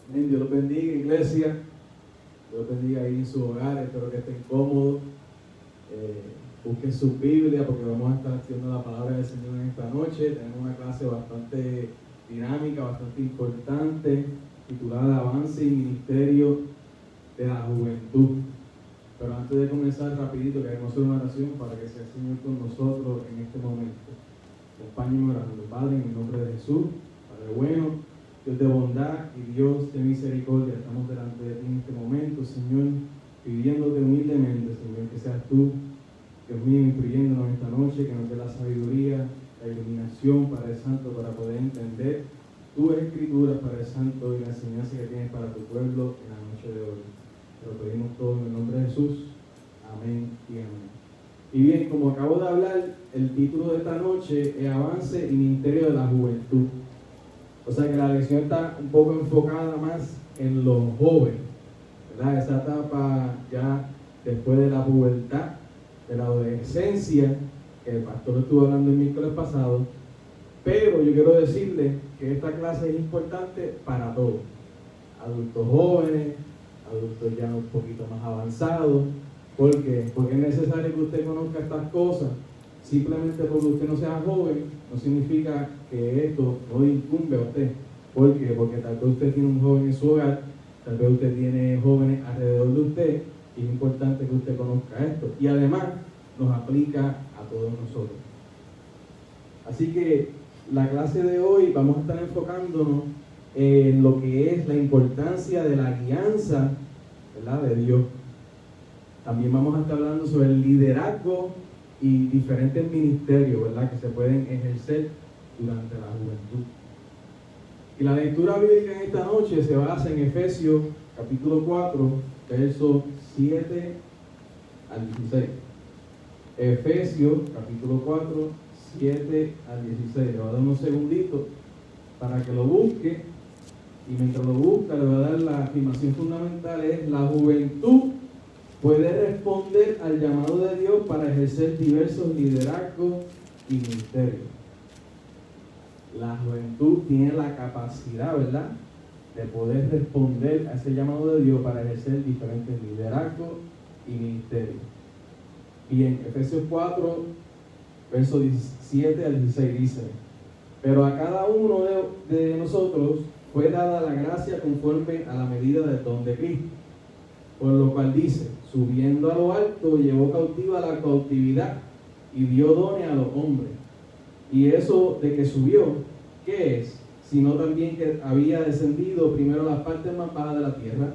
Amén. Dios los bendiga, iglesia. Dios los bendiga ahí en su hogar. Espero que estén cómodos. Busquen su Biblia porque vamos a estar haciendo la palabra del Señor en esta noche. Tenemos una clase bastante dinámica, bastante importante, titulada Avance y Ministerio de la Juventud. Pero antes de comenzar, rapidito, queremos hacer una oración para que sea el Señor con nosotros en este momento. Acompáñenme orando. Padre, en el nombre de Jesús, Padre bueno, Dios de bondad y Dios de misericordia, estamos delante de ti en este momento, Señor, pidiéndote humildemente, Señor, que seas tú, Dios mío, instruyéndonos esta noche, que nos dé la sabiduría, la iluminación, Padre Santo, para poder entender tus escrituras, Padre Santo, y la enseñanza que tienes para tu pueblo en la noche de hoy. Te lo pedimos todo en el nombre de Jesús. Amén y amén. Y bien, como acabo de hablar, el título de esta noche es Avance y Ministerio de la Juventud. O sea que la lección está un poco enfocada más en los jóvenes, ¿verdad? Esa etapa ya después de la pubertad, de la adolescencia, que el pastor estuvo hablando el miércoles pasado. Pero yo quiero decirles que esta clase es importante para todos. Adultos jóvenes, adultos ya un poquito más avanzados. ¿Por qué? Porque es necesario que usted conozca estas cosas. Simplemente porque usted no sea joven, no significa que esto no incumbe a usted. ¿Por qué? Porque tal vez usted tiene un joven en su hogar, tal vez usted tiene jóvenes alrededor de usted, y es importante que usted conozca esto. Y además, nos aplica a todos nosotros. Así que la clase de hoy vamos a estar enfocándonos en lo que es la importancia de la guianza, ¿verdad?, de Dios. También vamos a estar hablando sobre el liderazgo y diferentes ministerios, ¿verdad?, que se pueden ejercer durante la juventud. Y la lectura bíblica en esta noche se basa en Efesios capítulo 4, versos 7 al 16. Efesios capítulo 4, 7 al 16. Le voy a dar unos segunditos para que lo busque. Y mientras lo busca, le voy a dar la afirmación fundamental: es la juventud puede responder al llamado de Dios para ejercer diversos liderazgos y ministerios. La juventud tiene la capacidad, ¿verdad?, de poder responder a ese llamado de Dios para ejercer diferentes liderazgos y ministerios. Bien, Efesios 4, versos 17 al 16 dice: pero a cada uno de nosotros fue dada la gracia conforme a la medida del don de Cristo. Por lo cual dice: subiendo a lo alto, llevó cautiva la cautividad y dio dones a los hombres. Y eso de que subió, ¿qué es? Sino también que había descendido primero a las partes más bajas de la tierra.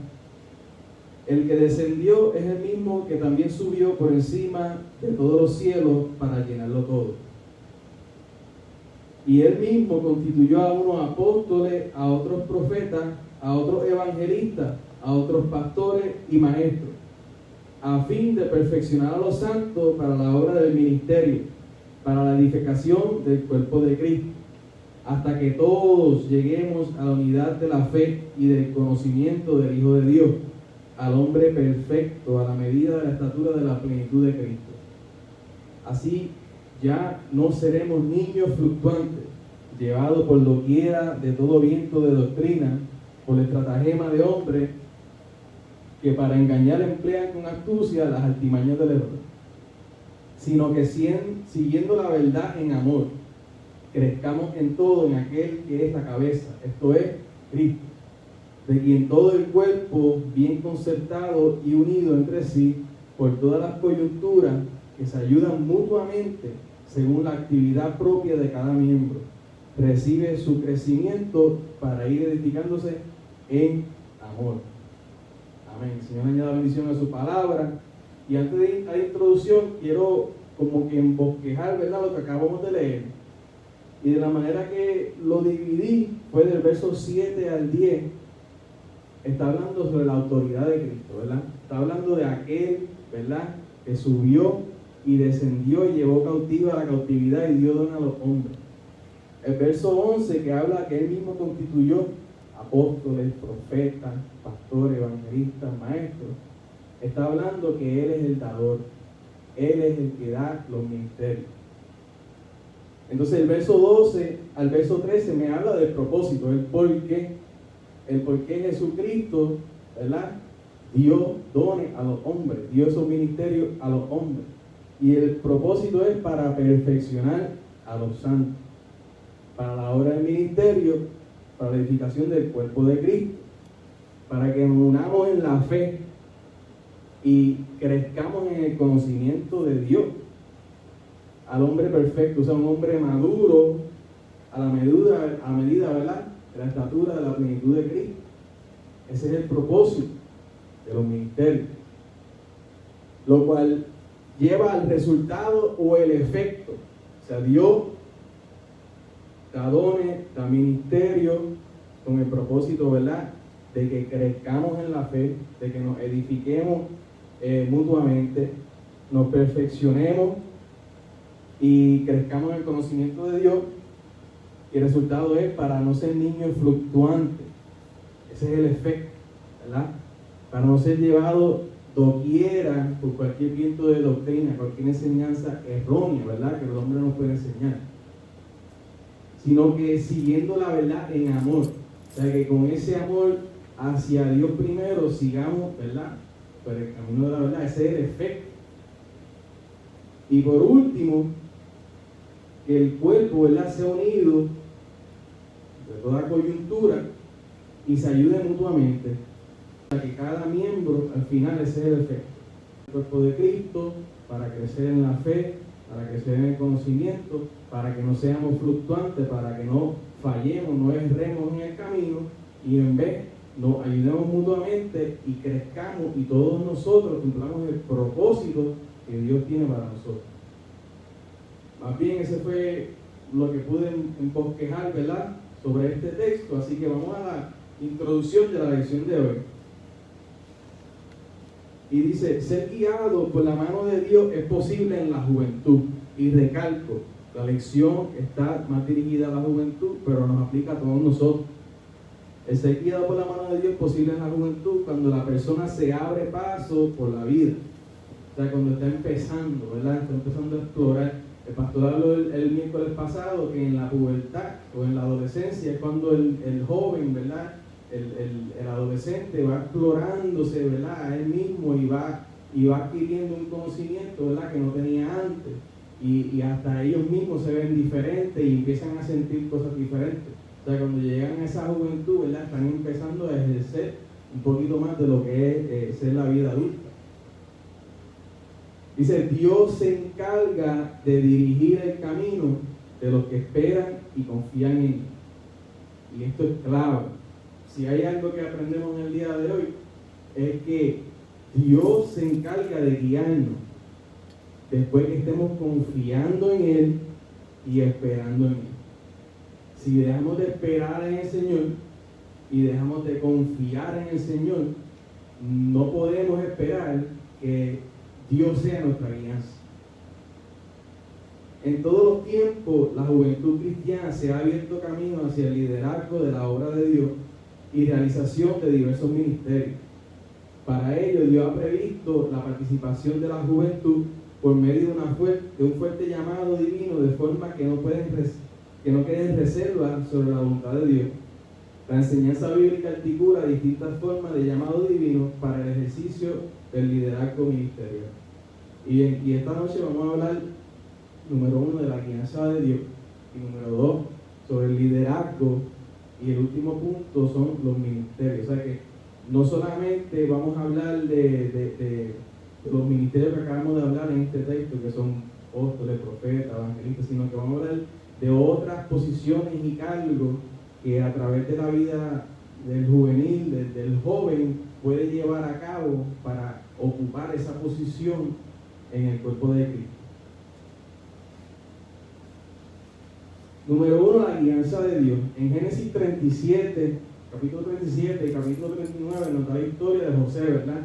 El que descendió es el mismo que también subió por encima de todos los cielos para llenarlo todo. Y él mismo constituyó a unos apóstoles, a otros profetas, a otros evangelistas, a otros pastores y maestros, a fin de perfeccionar a los santos para la obra del ministerio, para la edificación del cuerpo de Cristo, hasta que todos lleguemos a la unidad de la fe y del conocimiento del Hijo de Dios, al hombre perfecto, a la medida de la estatura de la plenitud de Cristo. Así ya no seremos niños fluctuantes, llevados por doquiera de todo viento de doctrina, por el estratagema de hombres que para engañar emplean con astucia las artimañas del error, sino que siguiendo la verdad en amor, crezcamos en todo en aquel que es la cabeza, esto es Cristo, de quien todo el cuerpo, bien concertado y unido entre sí por todas las coyunturas que se ayudan mutuamente según la actividad propia de cada miembro, recibe su crecimiento para ir edificándose en amor. Amén. Señor, añada bendición a su palabra. Y antes de ir a la introducción, quiero como que embosquejar, ¿verdad?, lo que acabamos de leer. Y de la manera que lo dividí fue del verso 7 al 10. Está hablando sobre la autoridad de Cristo, ¿verdad? Está hablando de aquel, ¿verdad?, que subió y descendió y llevó cautiva la cautividad y dio don a los hombres. El verso 11, que habla que él mismo constituyó apóstoles, profetas, pastores, evangelistas, maestros, está hablando que él es el dador, él es el que da los ministerios. Entonces el verso 12 al verso 13 me habla del propósito, el por qué el por qué Jesucristo, ¿verdad?, dio dones a los hombres, dio esos ministerios a los hombres. Y el propósito es para perfeccionar a los santos, para la obra del ministerio, para la edificación del cuerpo de Cristo, para que nos unamos en la fe y crezcamos en el conocimiento de Dios, al hombre perfecto, o sea, un hombre maduro, a la medida, ¿verdad?, de la estatura de la plenitud de Cristo. Ese es el propósito de los ministerios, lo cual lleva al resultado o el efecto. O sea, Dios da dones, da ministerio con el propósito, ¿verdad?, de que crezcamos en la fe, de que nos edifiquemos mutuamente, nos perfeccionemos y crezcamos en el conocimiento de Dios. Y el resultado es para no ser niños fluctuantes. Ese es el efecto, ¿verdad? Para no ser llevados doquiera por cualquier viento de doctrina, cualquier enseñanza errónea, ¿verdad?, que el hombre nos puede enseñar, sino que siguiendo la verdad en amor. O sea, que con ese amor hacia Dios primero sigamos, ¿verdad?, por el camino de la verdad. Ese es el efecto. Y por último, que el cuerpo, ¿verdad?, sea unido de toda coyuntura y se ayude mutuamente, para que cada miembro, al final, ese es el efecto. El cuerpo de Cristo, para crecer en la fe, para crecer en el conocimiento, para que no seamos fluctuantes, para que no fallemos, no erremos en el camino, y en vez nos ayudemos mutuamente y crezcamos y todos nosotros cumplamos el propósito que Dios tiene para nosotros. Más bien, ese fue lo que pude bosquejar, ¿verdad?, sobre este texto. Así que vamos a la introducción de la lección de hoy. Y dice: ser guiado por la mano de Dios es posible en la juventud. Y recalco, la lección está más dirigida a la juventud, pero nos aplica a todos nosotros. El ser guiado por la mano de Dios es posible en la juventud cuando la persona se abre paso por la vida. O sea, cuando está empezando, ¿verdad?, está empezando a explorar. El pastor habló el miércoles pasado que en la pubertad o en la adolescencia es cuando el joven, ¿verdad?, el adolescente va explorándose, ¿verdad?, a él mismo y va adquiriendo un conocimiento, ¿verdad?, que no tenía antes. Y hasta ellos mismos se ven diferentes y empiezan a sentir cosas diferentes. O sea, cuando llegan a esa juventud, ¿verdad?, están empezando a ejercer un poquito más de lo que es ser la vida adulta. Dice: Dios se encarga de dirigir el camino de los que esperan y confían en Él. Y esto es clave. Si hay algo que aprendemos en el día de hoy, es que Dios se encarga de guiarnos después que estemos confiando en Él y esperando en Él. Si dejamos de esperar en el Señor y dejamos de confiar en el Señor, no podemos esperar que Dios sea nuestra guianza. En todos los tiempos, la juventud cristiana se ha abierto camino hacia el liderazgo de la obra de Dios y realización de diversos ministerios. Para ello, Dios ha previsto la participación de la juventud por medio de un fuerte llamado divino, de forma que no queden reservas sobre la voluntad de Dios. La enseñanza bíblica articula distintas formas de llamado divino para el ejercicio del liderazgo ministerial. Y esta noche vamos a hablar, número 1, de la guianza de Dios, y número 2, sobre el liderazgo, y el último punto son los ministerios. O sea que no solamente vamos a hablar de los ministerios que acabamos de hablar en este texto, que son apóstoles, profetas, evangelistas, sino que vamos a hablar de otras posiciones y cargos que a través de la vida del juvenil, del joven, puede llevar a cabo para ocupar esa posición en el cuerpo de Cristo. Número 1, la guianza de Dios. En Génesis 37, capítulo 37 y capítulo 39 nos da la historia de José, ¿verdad?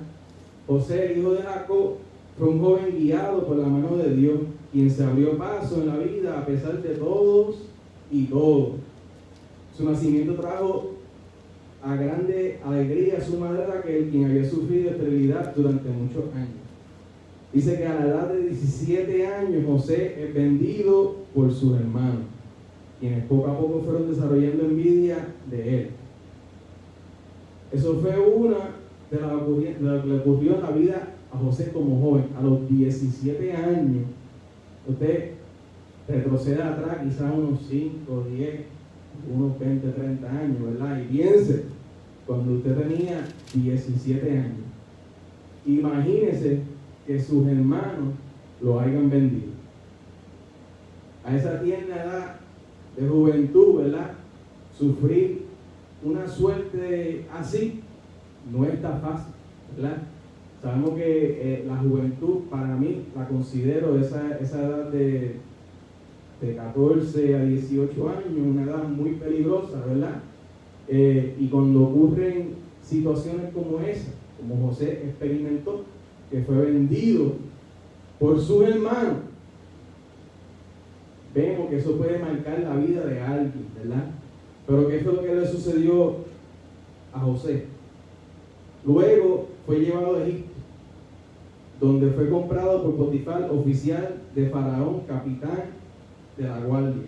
José, hijo de Jacob, fue un joven guiado por la mano de Dios, quien se abrió paso en la vida a pesar de todos y todo. Su nacimiento trajo a grande alegría a su madre Raquel, quien había sufrido esterilidad durante muchos años. Dice que a la edad de 17 años José es vendido por sus hermanos, quienes poco a poco fueron desarrollando envidia de él. Eso fue una de lo que le ocurrió en la vida a José como joven. A los 17 años, usted retrocede atrás quizás unos 5, 10, unos 20, 30 años, ¿verdad? Y piense, cuando usted tenía 17 años, imagínese que sus hermanos lo hayan vendido. A esa tierna edad de juventud, ¿verdad? Sufrir una suerte así no está fácil, ¿verdad? Sabemos que la juventud, para mí, la considero esa edad de 14 a 18 años, una edad muy peligrosa, ¿verdad? Y cuando ocurren situaciones como esa, como José experimentó, que fue vendido por sus hermanos, vemos que eso puede marcar la vida de alguien, ¿verdad? Pero ¿qué fue lo que le sucedió a José? Luego fue llevado a Egipto, donde fue comprado por Potifar, oficial de Faraón, capitán de la guardia.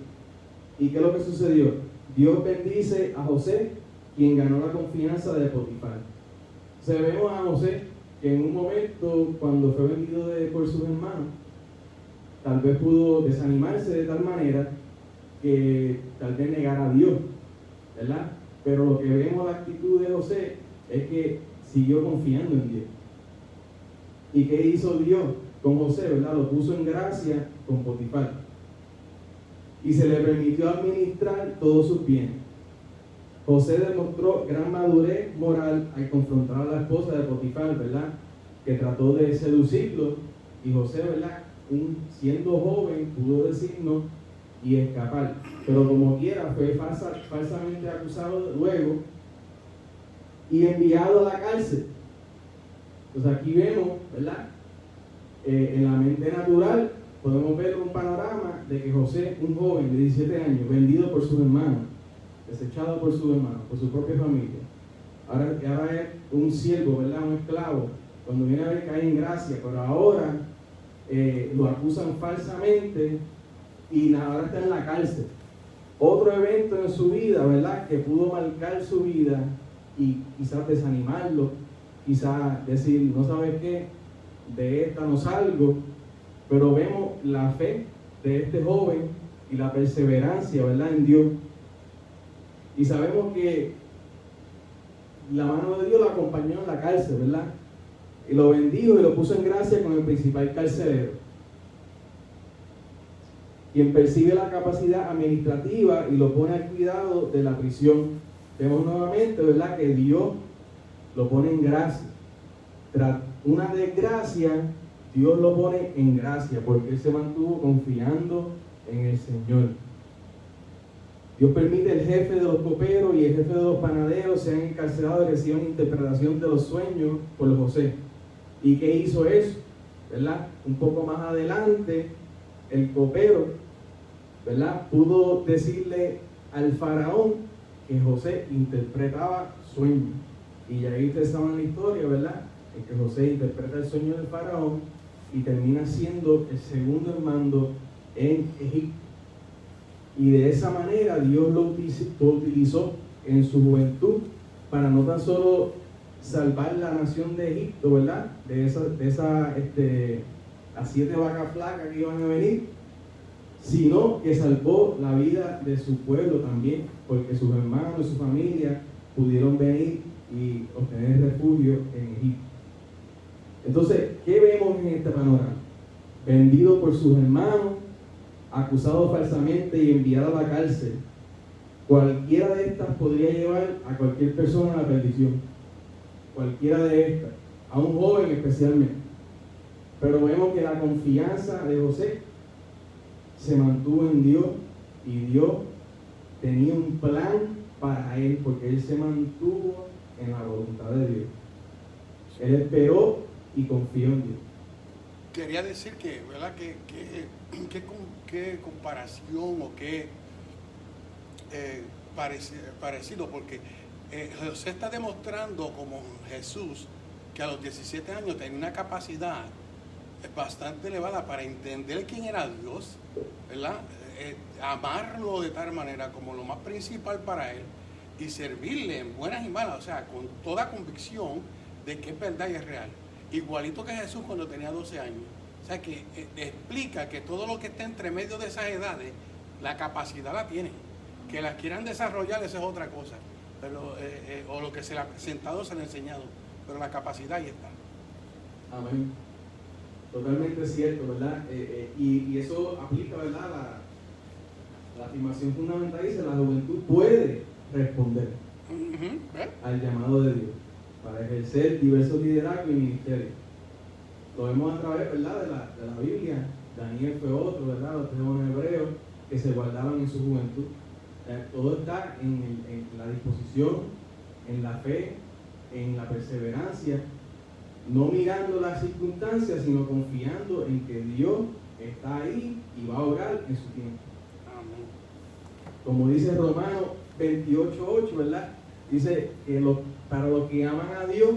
¿Y qué es lo que sucedió? Dios bendice a José, quien ganó la confianza de Potifar. Vemos a José que en un momento, cuando fue vendido por sus hermanos, tal vez pudo desanimarse de tal manera que tal vez negara a Dios, ¿verdad? Pero lo que vemos la actitud de José es que siguió confiando en Dios. ¿Y qué hizo Dios con José, verdad? Lo puso en gracia con Potifar. Y se le permitió administrar todos sus bienes. José demostró gran madurez moral al confrontar a la esposa de Potifar, ¿verdad? Que trató de seducirlo. Y José, ¿verdad? Siendo joven, pudo decir no y escapar. Pero como quiera, fue falsamente acusado luego y enviado a la cárcel. Entonces aquí vemos, ¿verdad? En la mente natural podemos ver un panorama de que José, un joven de 17 años, vendido por sus hermanos, desechado por sus hermanos, por su propia familia, ahora es un siervo, ¿verdad? Un esclavo. Cuando viene a ver, cae en gracia, pero ahora lo acusan falsamente y ahora está en la cárcel. Otro evento en su vida, ¿verdad? Que pudo marcar su vida y quizás desanimarlo, quizás decir, no sabes qué, de esta no salgo, pero vemos la fe de este joven y la perseverancia, ¿verdad? En Dios. Y sabemos que la mano de Dios lo acompañó en la cárcel, ¿verdad? Y lo bendijo y lo puso en gracia con el principal carcelero, quien percibe la capacidad administrativa y lo pone al cuidado de la prisión. Vemos nuevamente, ¿verdad?, que Dios lo pone en gracia. Tras una desgracia, Dios lo pone en gracia, porque él se mantuvo confiando en el Señor. Dios permite el jefe de los coperos y el jefe de los panaderos sean encarcelados y reciban interpretación de los sueños por José. ¿Y qué hizo eso? ¿Verdad? Un poco más adelante, el copero, ¿verdad?, pudo decirle al faraón que José interpretaba sueños. Y ahí ustedes saben la historia, ¿verdad?, en que José interpreta el sueño del faraón y termina siendo el segundo en mando en Egipto. Y de esa manera Dios lo utilizó en su juventud para no tan solo salvar la nación de Egipto, ¿verdad?, las 7 vacas flacas que iban a venir, sino que salvó la vida de su pueblo también, porque sus hermanos y su familia pudieron venir y obtener refugio en Egipto. Entonces, ¿qué vemos en este panorama? Vendido por sus hermanos, acusado falsamente y enviado a la cárcel. Cualquiera de estas podría llevar a cualquier persona a la perdición. Cualquiera de estas, a un joven especialmente. Pero vemos que la confianza de José se mantuvo en Dios y Dios tenía un plan para él, porque él se mantuvo en la voluntad de Dios. Él esperó y confió en Dios. Quería decir que, ¿verdad?, qué comparación o qué parecido, porque José está demostrando como Jesús que a los 17 años tenía una capacidad bastante elevada para entender quién era Dios, ¿verdad? Amarlo de tal manera como lo más principal para él, y servirle en buenas y malas, o sea, con toda convicción de que es verdad y es real. Igualito que Jesús cuando tenía 12 años. O sea, que explica que todo lo que está entre medio de esas edades, la capacidad la tienen. Que las quieran desarrollar, eso es otra cosa. Pero, o lo que sentado se le ha enseñado. Pero la capacidad ahí está. Amén. Totalmente cierto, ¿verdad? Y eso aplica, ¿verdad? La afirmación fundamental dice: la juventud puede responder al llamado de Dios para ejercer diversos liderazgos y ministerios. Lo vemos a través, ¿verdad?, de la Biblia. Daniel fue otro, ¿verdad? Los 3 hombres hebreos que se guardaban en su juventud. Todo está en la disposición, en la fe, en la perseverancia, no mirando las circunstancias, sino confiando en que Dios está ahí y va a obrar en su tiempo. Amén. Como dice Romanos 28:8, ¿verdad? Dice que para los que aman a Dios,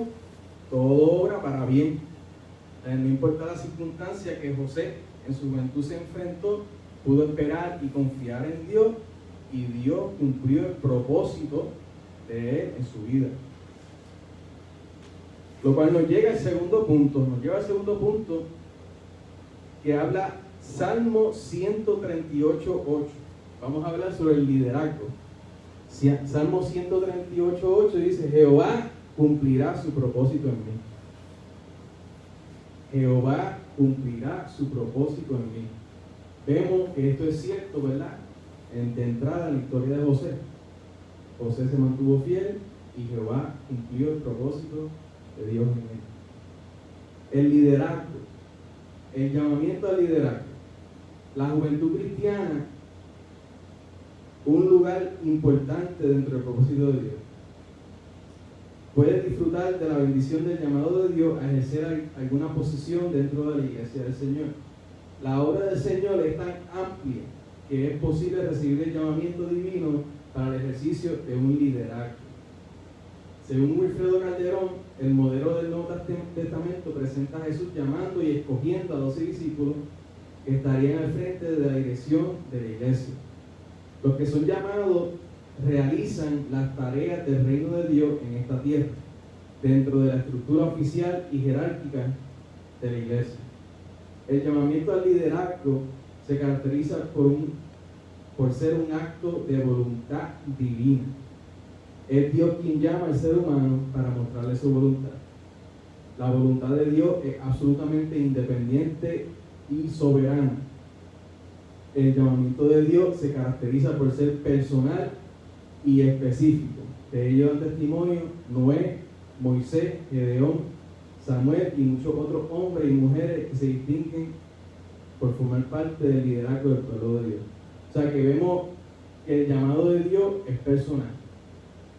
todo obra para bien. No importa la circunstancia que José en su juventud se enfrentó, pudo esperar y confiar en Dios, y Dios cumplió el propósito de él en su vida. Lo cual nos lleva al segundo punto, que habla Salmo 138:8. Vamos a hablar sobre el liderazgo. Salmo 138:8 dice: Jehová cumplirá su propósito en mí. Jehová cumplirá su propósito en mí. Vemos que esto es cierto, ¿verdad? De entrada en la historia de José. José se mantuvo fiel y Jehová cumplió el propósito de Dios en él. El liderazgo, el llamamiento al liderazgo. La juventud cristiana, un lugar importante dentro del propósito de Dios. Puedes disfrutar de la bendición del llamado de Dios a ejercer alguna posición dentro de la iglesia del Señor. La obra del Señor es tan amplia que es posible recibir el llamamiento divino para el ejercicio de un liderazgo. Según Wilfredo Calderón, el modelo del Nuevo Testamento presenta a Jesús llamando y escogiendo a 12 discípulos que estarían al frente de la dirección de la iglesia. Los que son llamados realizan las tareas del reino de Dios en esta tierra, dentro de la estructura oficial y jerárquica de la iglesia. El llamamiento al liderazgo se caracteriza por ser un acto de voluntad divina. Es Dios quien llama al ser humano para mostrarle su voluntad. La voluntad de Dios es absolutamente independiente y soberana. El llamamiento de Dios se caracteriza por ser personal y específico. De ello dan testimonio Noé, Moisés, Gedeón, Samuel y muchos otros hombres y mujeres que se distinguen por formar parte del liderazgo del pueblo de Dios. O sea que vemos que el llamado de Dios es personal.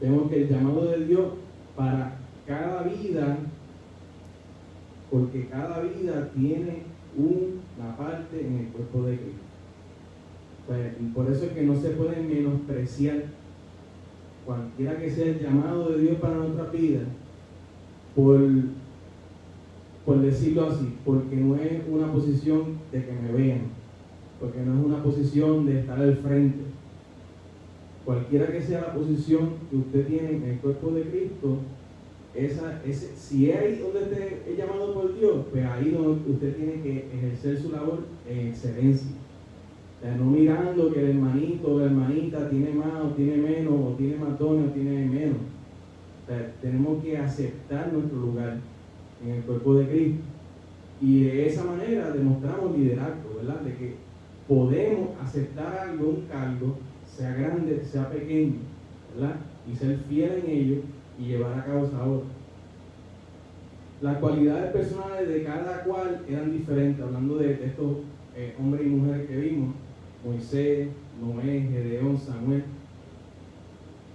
Vemos que el llamado de Dios para cada vida, porque cada vida tiene una parte en el cuerpo de Cristo. Pues, por eso es que no se puede menospreciar cualquiera que sea el llamado de Dios para nuestras vidas, por decirlo así, porque no es una posición de que me vean, porque no es una posición de estar al frente. Cualquiera que sea la posición que usted tiene en el cuerpo de Cristo, si es ahí donde usted es llamado por Dios, pues ahí donde usted tiene que ejercer su labor en excelencia. O sea, no mirando que el hermanito o la hermanita tiene más o tiene menos, o tiene más dones o tiene menos. O sea, tenemos que aceptar nuestro lugar en el cuerpo de Cristo. Y de esa manera demostramos liderazgo, ¿verdad? De que podemos aceptar algo, un cargo, sea grande, sea pequeño, ¿verdad? Y ser fiel en ello y llevar a cabo esa obra. Las cualidades personales de cada cual eran diferentes, hablando de estos hombres y mujeres que vimos: Moisés, Noé, Gedeón, Samuel.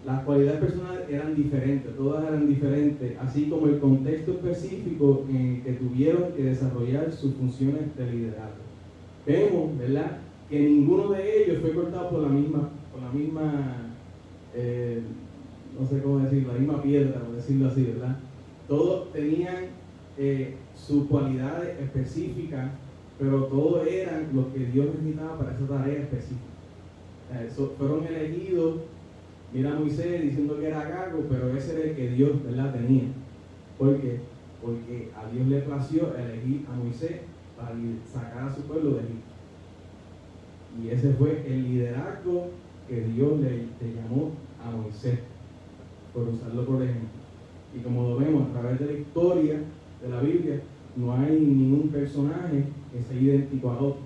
Las cualidades personales eran diferentes, todas eran diferentes, así como el contexto específico en el que tuvieron que desarrollar sus funciones de liderazgo. Vemos, ¿verdad?, que ninguno de ellos fue cortado por la misma no sé cómo decirlo, la misma piedra, por decirlo así, ¿verdad? Todos tenían sus cualidades específicas, pero todos eran lo que Dios necesitaba para esa tarea específica. Fueron elegidos mira a Moisés diciendo que era gago, pero ese era el que Dios, ¿verdad?, tenía. ¿Por qué? Porque a Dios le plació elegir a Moisés para sacar a su pueblo de Egipto. Y ese fue el liderazgo que Dios le llamó a Moisés, por usarlo por ejemplo. Y como lo vemos a través de la historia de la Biblia, no hay ningún personaje que sea idéntico a otro.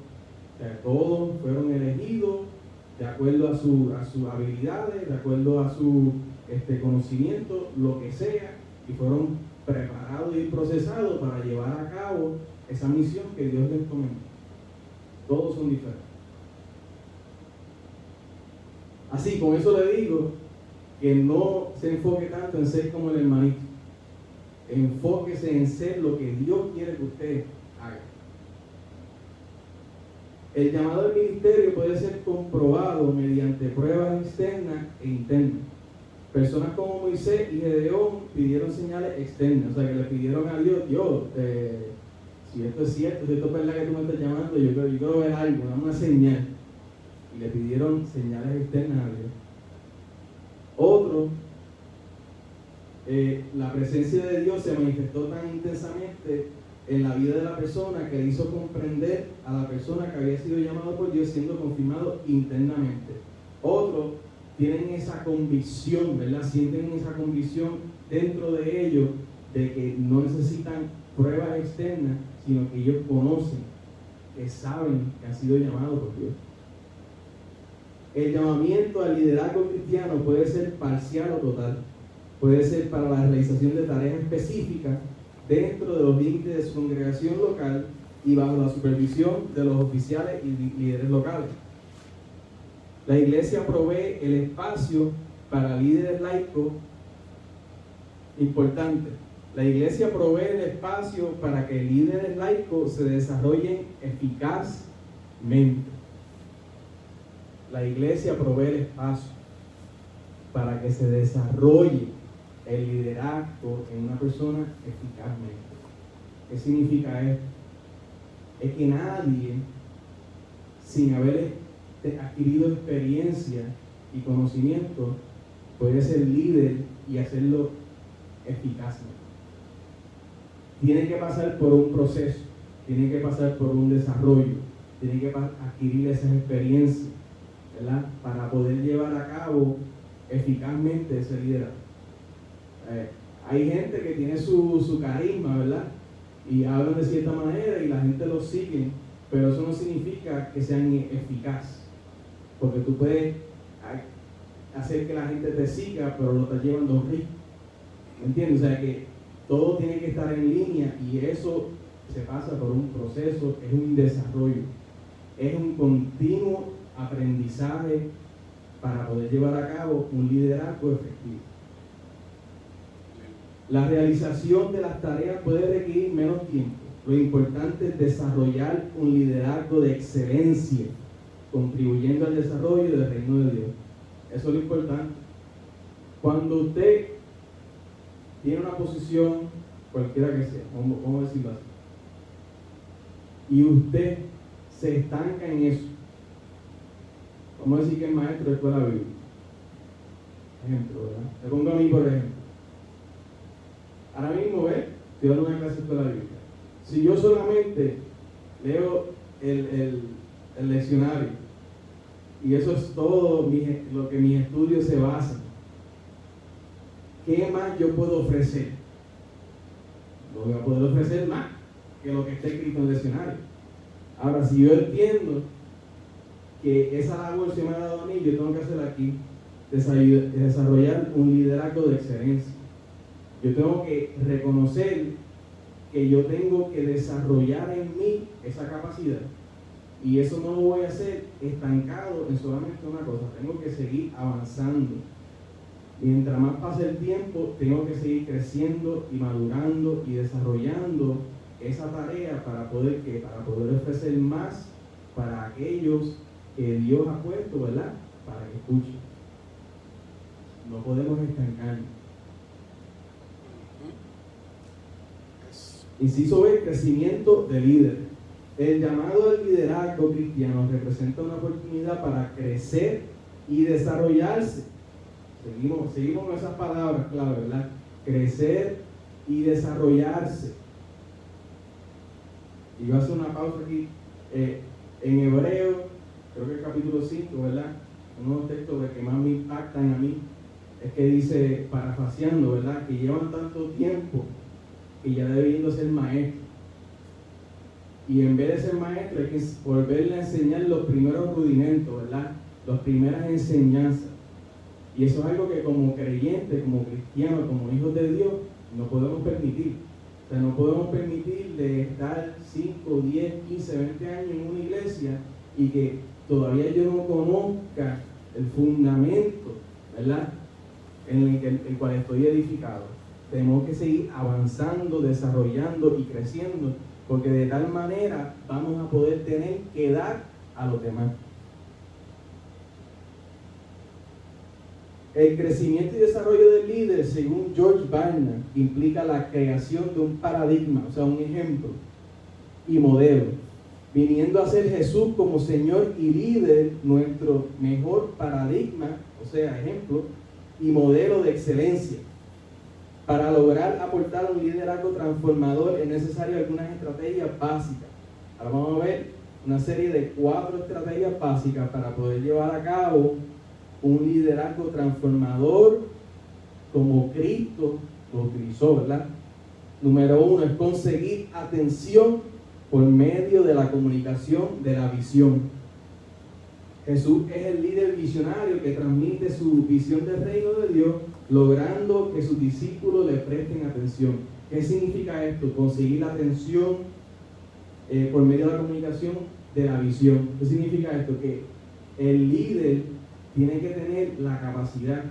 O sea, todos fueron elegidos de acuerdo a sus habilidades, de acuerdo a su conocimiento, lo que sea, y fueron preparados y procesados para llevar a cabo esa misión que Dios les encomendó. Todos son diferentes. Así, con eso le digo que no se enfoque tanto en ser como el hermanito. Enfóquese en ser lo que Dios quiere que usted haga. El llamado al ministerio puede ser comprobado mediante pruebas externas e internas. Personas como Moisés y Gedeón pidieron señales externas, o sea que le pidieron a Dios, si esto es cierto, si esto es verdad que tú me estás llamando, yo quiero ver algo, dame una señal. Y le pidieron señales externas a Dios. Otro, la presencia de Dios se manifestó tan intensamente en la vida de la persona que le hizo comprender a la persona que había sido llamado por Dios, siendo confirmado internamente. Otros tienen esa convicción, ¿verdad? Sienten esa convicción dentro de ellos de que no necesitan pruebas externas, sino que ellos conocen, que saben que han sido llamados por Dios. El llamamiento al liderazgo cristiano puede ser parcial o total. Puede ser para la realización de tareas específicas dentro de los límites de su congregación local y bajo la supervisión de los oficiales y líderes locales. La iglesia provee el espacio para líderes laicos. Importante, la iglesia provee el espacio para que líderes laicos se desarrollen eficazmente. La iglesia provee el espacio para que se desarrolle el liderazgo en una persona eficazmente. ¿Qué significa esto? Es que nadie, sin haber adquirido experiencia y conocimiento, puede ser líder y hacerlo eficazmente. Tiene que pasar por un proceso, tiene que pasar por un desarrollo, tiene que adquirir esas experiencias, ¿verdad?, para poder llevar a cabo eficazmente ese liderazgo. Hay gente que tiene su carisma, ¿verdad?, y hablan de cierta manera y la gente los sigue, pero eso no significa que sean eficaces, porque tú puedes hacer que la gente te siga, pero lo estás llevando rico. ¿Me entiendes? O sea que todo tiene que estar en línea y eso se pasa por un proceso, es un desarrollo, es un continuo aprendizaje para poder llevar a cabo un liderazgo efectivo. La realización de las tareas puede requerir menos tiempo. Lo importante es desarrollar un liderazgo de excelencia, contribuyendo al desarrollo del reino de Dios. Eso es lo importante. Cuando usted tiene una posición, cualquiera que sea, vamos a decirlo así, y usted se estanca en eso, vamos a decir que es maestro de escuela bíblica, ejemplo, ¿verdad? Le pongo a mí por ejemplo. Ahora mismo, estoy dando una clase de escuela bíblica. Si yo solamente leo el leccionario y eso es todo lo que mis estudios se basan, ¿qué más yo puedo ofrecer? No voy a poder ofrecer más que lo que está escrito en el leccionario. Ahora, si yo entiendo que esa labor se me ha dado a mí, yo tengo que hacer aquí, desarrollar un liderazgo de excelencia. Yo tengo que reconocer que yo tengo que desarrollar en mí esa capacidad. Y eso no lo voy a hacer estancado en solamente una cosa. Tengo que seguir avanzando. Mientras más pase el tiempo, tengo que seguir creciendo y madurando y desarrollando esa tarea para poder ofrecer más para aquellos que Dios ha puesto, ¿verdad?, para que escuchen. No podemos estancarnos. Inciso B, crecimiento de líderes. El llamado al liderazgo cristiano representa una oportunidad para crecer y desarrollarse. Seguimos con esas palabras clave, ¿verdad? Crecer y desarrollarse. Y voy a hacer una pausa aquí. En Hebreo, creo que el capítulo 5, ¿verdad? Uno de los textos que más me impactan a mí es que dice, parafraseando, ¿verdad? Que llevan tanto tiempo que ya debiendo ser maestro. Y en vez de ser maestro hay que volverle a enseñar los primeros rudimentos, ¿verdad? Las primeras enseñanzas. Y eso es algo que como creyentes, como cristianos, como hijos de Dios, no podemos permitir. O sea, no podemos permitir de estar 5, 10, 15, 20 años en una iglesia y que todavía yo no conozca el fundamento, ¿verdad?, en el cual estoy edificado. Tenemos que seguir avanzando, desarrollando y creciendo, porque de tal manera vamos a poder tener que dar a los demás. El crecimiento y desarrollo del líder, según George Barna, implica la creación de un paradigma, o sea, un ejemplo y modelo, viniendo a ser Jesús como Señor y líder, nuestro mejor paradigma, o sea, ejemplo y modelo de excelencia. Para lograr aportar un liderazgo transformador es necesario algunas estrategias básicas. Ahora vamos a ver una serie de 4 estrategias básicas para poder llevar a cabo un liderazgo transformador como Cristo lo utilizó, ¿verdad? Número 1 es conseguir atención por medio de la comunicación de la visión. Jesús es el líder visionario que transmite su visión del reino de Dios, logrando que sus discípulos le presten atención. ¿Qué significa esto? Conseguir la atención por medio de la comunicación de la visión. ¿Qué significa esto? Que el líder tiene que tener la capacidad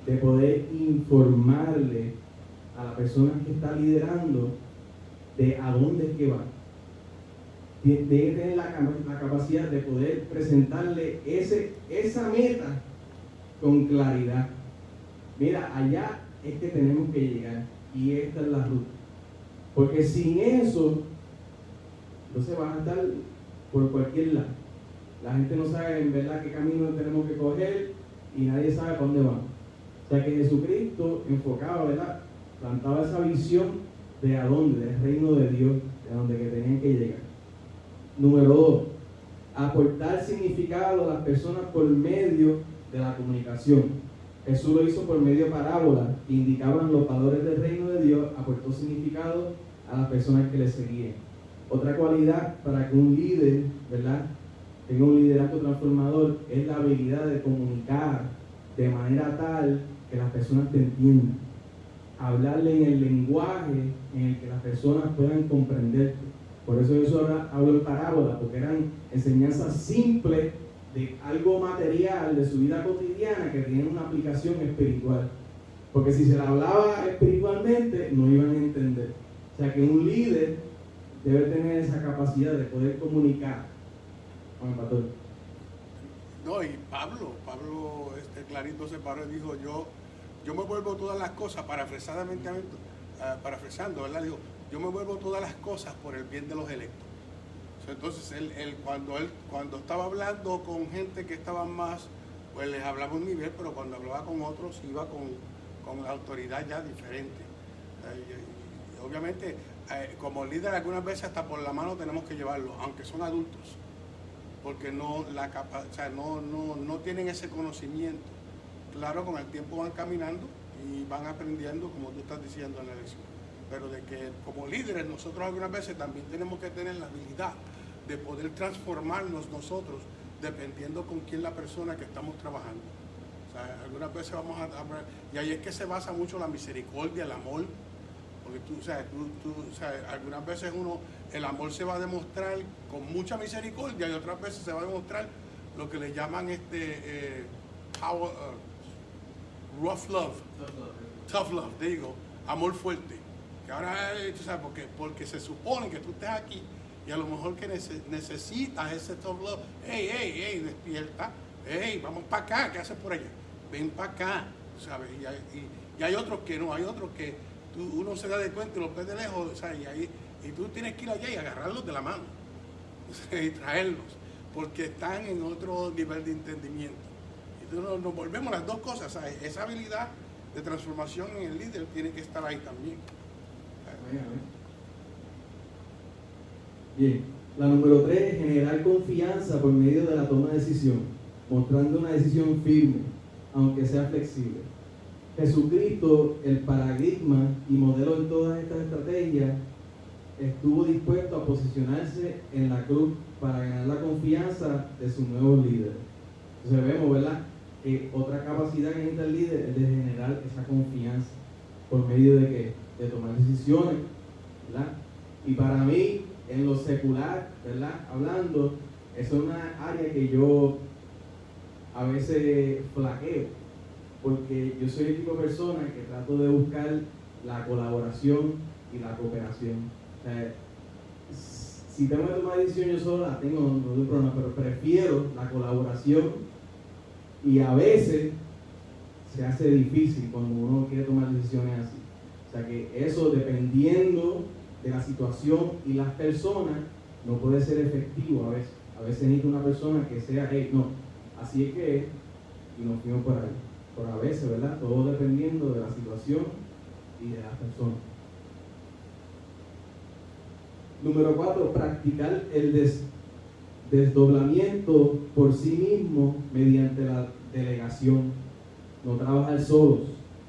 de poder informarle a la persona que está liderando de a dónde es que va. Debe tener la capacidad de poder presentarle esa meta con claridad. Mira, allá es que tenemos que llegar y esta es la ruta. Porque sin eso, entonces vas a estar por cualquier lado. La gente no sabe en verdad qué camino tenemos que coger y nadie sabe para dónde vamos. O sea que Jesucristo enfocaba, ¿verdad?, plantaba esa visión de a dónde, del reino de Dios, de donde que tenían que llegar. Número 2, aportar significado a las personas por medio de la comunicación. Jesús lo hizo por medio de parábolas que indicaban los valores del reino de Dios, aportó significado a las personas que le seguían. Otra cualidad para que un líder, ¿verdad?, tenga un liderazgo transformador es la habilidad de comunicar de manera tal que las personas te entiendan. Hablarle en el lenguaje en el que las personas puedan comprenderte. Por eso hablo en parábolas, porque eran enseñanzas simples de algo material de su vida cotidiana que tienen una aplicación espiritual. Porque si se la hablaba espiritualmente, no iban a entender. O sea que un líder debe tener esa capacidad de poder comunicar con el pastor. No, y Pablo clarito se paró y dijo, yo me vuelvo todas las cosas, parafraseando, ¿verdad? Dijo, yo me vuelvo todas las cosas por el bien de los electos. Entonces, cuando estaba hablando con gente que estaba más, pues les hablaba un nivel, pero cuando hablaba con otros iba con la autoridad ya diferente. Y obviamente, como líder algunas veces hasta por la mano tenemos que llevarlo, aunque son adultos, porque no tienen ese conocimiento. Claro, con el tiempo van caminando y van aprendiendo, como tú estás diciendo en la lección. Pero de que como líderes nosotros algunas veces también tenemos que tener la habilidad de poder transformarnos nosotros dependiendo con quién la persona que estamos trabajando. O sea, algunas veces vamos a hablar, y ahí es que se basa mucho la misericordia, el amor, porque algunas veces el amor se va a demostrar con mucha misericordia y otras veces se va a demostrar lo que le llaman rough love, tough love, digo, amor fuerte. Que ahora, tú sabes, porque se supone que tú estés aquí y a lo mejor que necesitas ese tough love. Hey, despierta. Hey, vamos para acá. ¿Qué haces por allá? Ven para acá, ¿sabes? Y hay otros que no, hay otros que uno se da de cuenta y los ve de lejos, ¿sabes? Y tú tienes que ir allá y agarrarlos de la mano, ¿sabes? Y traerlos, porque están en otro nivel de entendimiento. Entonces nos volvemos las dos cosas. O sea, esa habilidad de transformación en el líder tiene que estar ahí también. Bien, la número 3, generar confianza por medio de la toma de decisión, mostrando una decisión firme, aunque sea flexible. Jesucristo, el paradigma y modelo en todas estas estrategias, estuvo dispuesto a posicionarse en la cruz para ganar la confianza de sus nuevos líderes. Entonces vemos, ¿verdad?, que otra capacidad que necesita el líder es de generar esa confianza por medio de ¿qué? De tomar decisiones, ¿verdad? Y para mí, en lo secular, ¿verdad?, hablando, eso es una área que yo a veces flaqueo, porque yo soy el tipo de persona que trato de buscar la colaboración y la cooperación. O sea, si tengo que tomar decisión yo solo la tengo, no hay problema, pero prefiero la colaboración, y a veces se hace difícil cuando uno quiere tomar decisiones así. O sea que eso, dependiendo de la situación y las personas, no puede ser efectivo a veces. A veces necesita una persona que sea, hey, no, así es que es, y nos fuimos por ahí. Pero a veces, ¿verdad? Todo dependiendo de la situación y de las personas. Número 4, practicar el desdoblamiento por sí mismo mediante la delegación. No trabajar solos.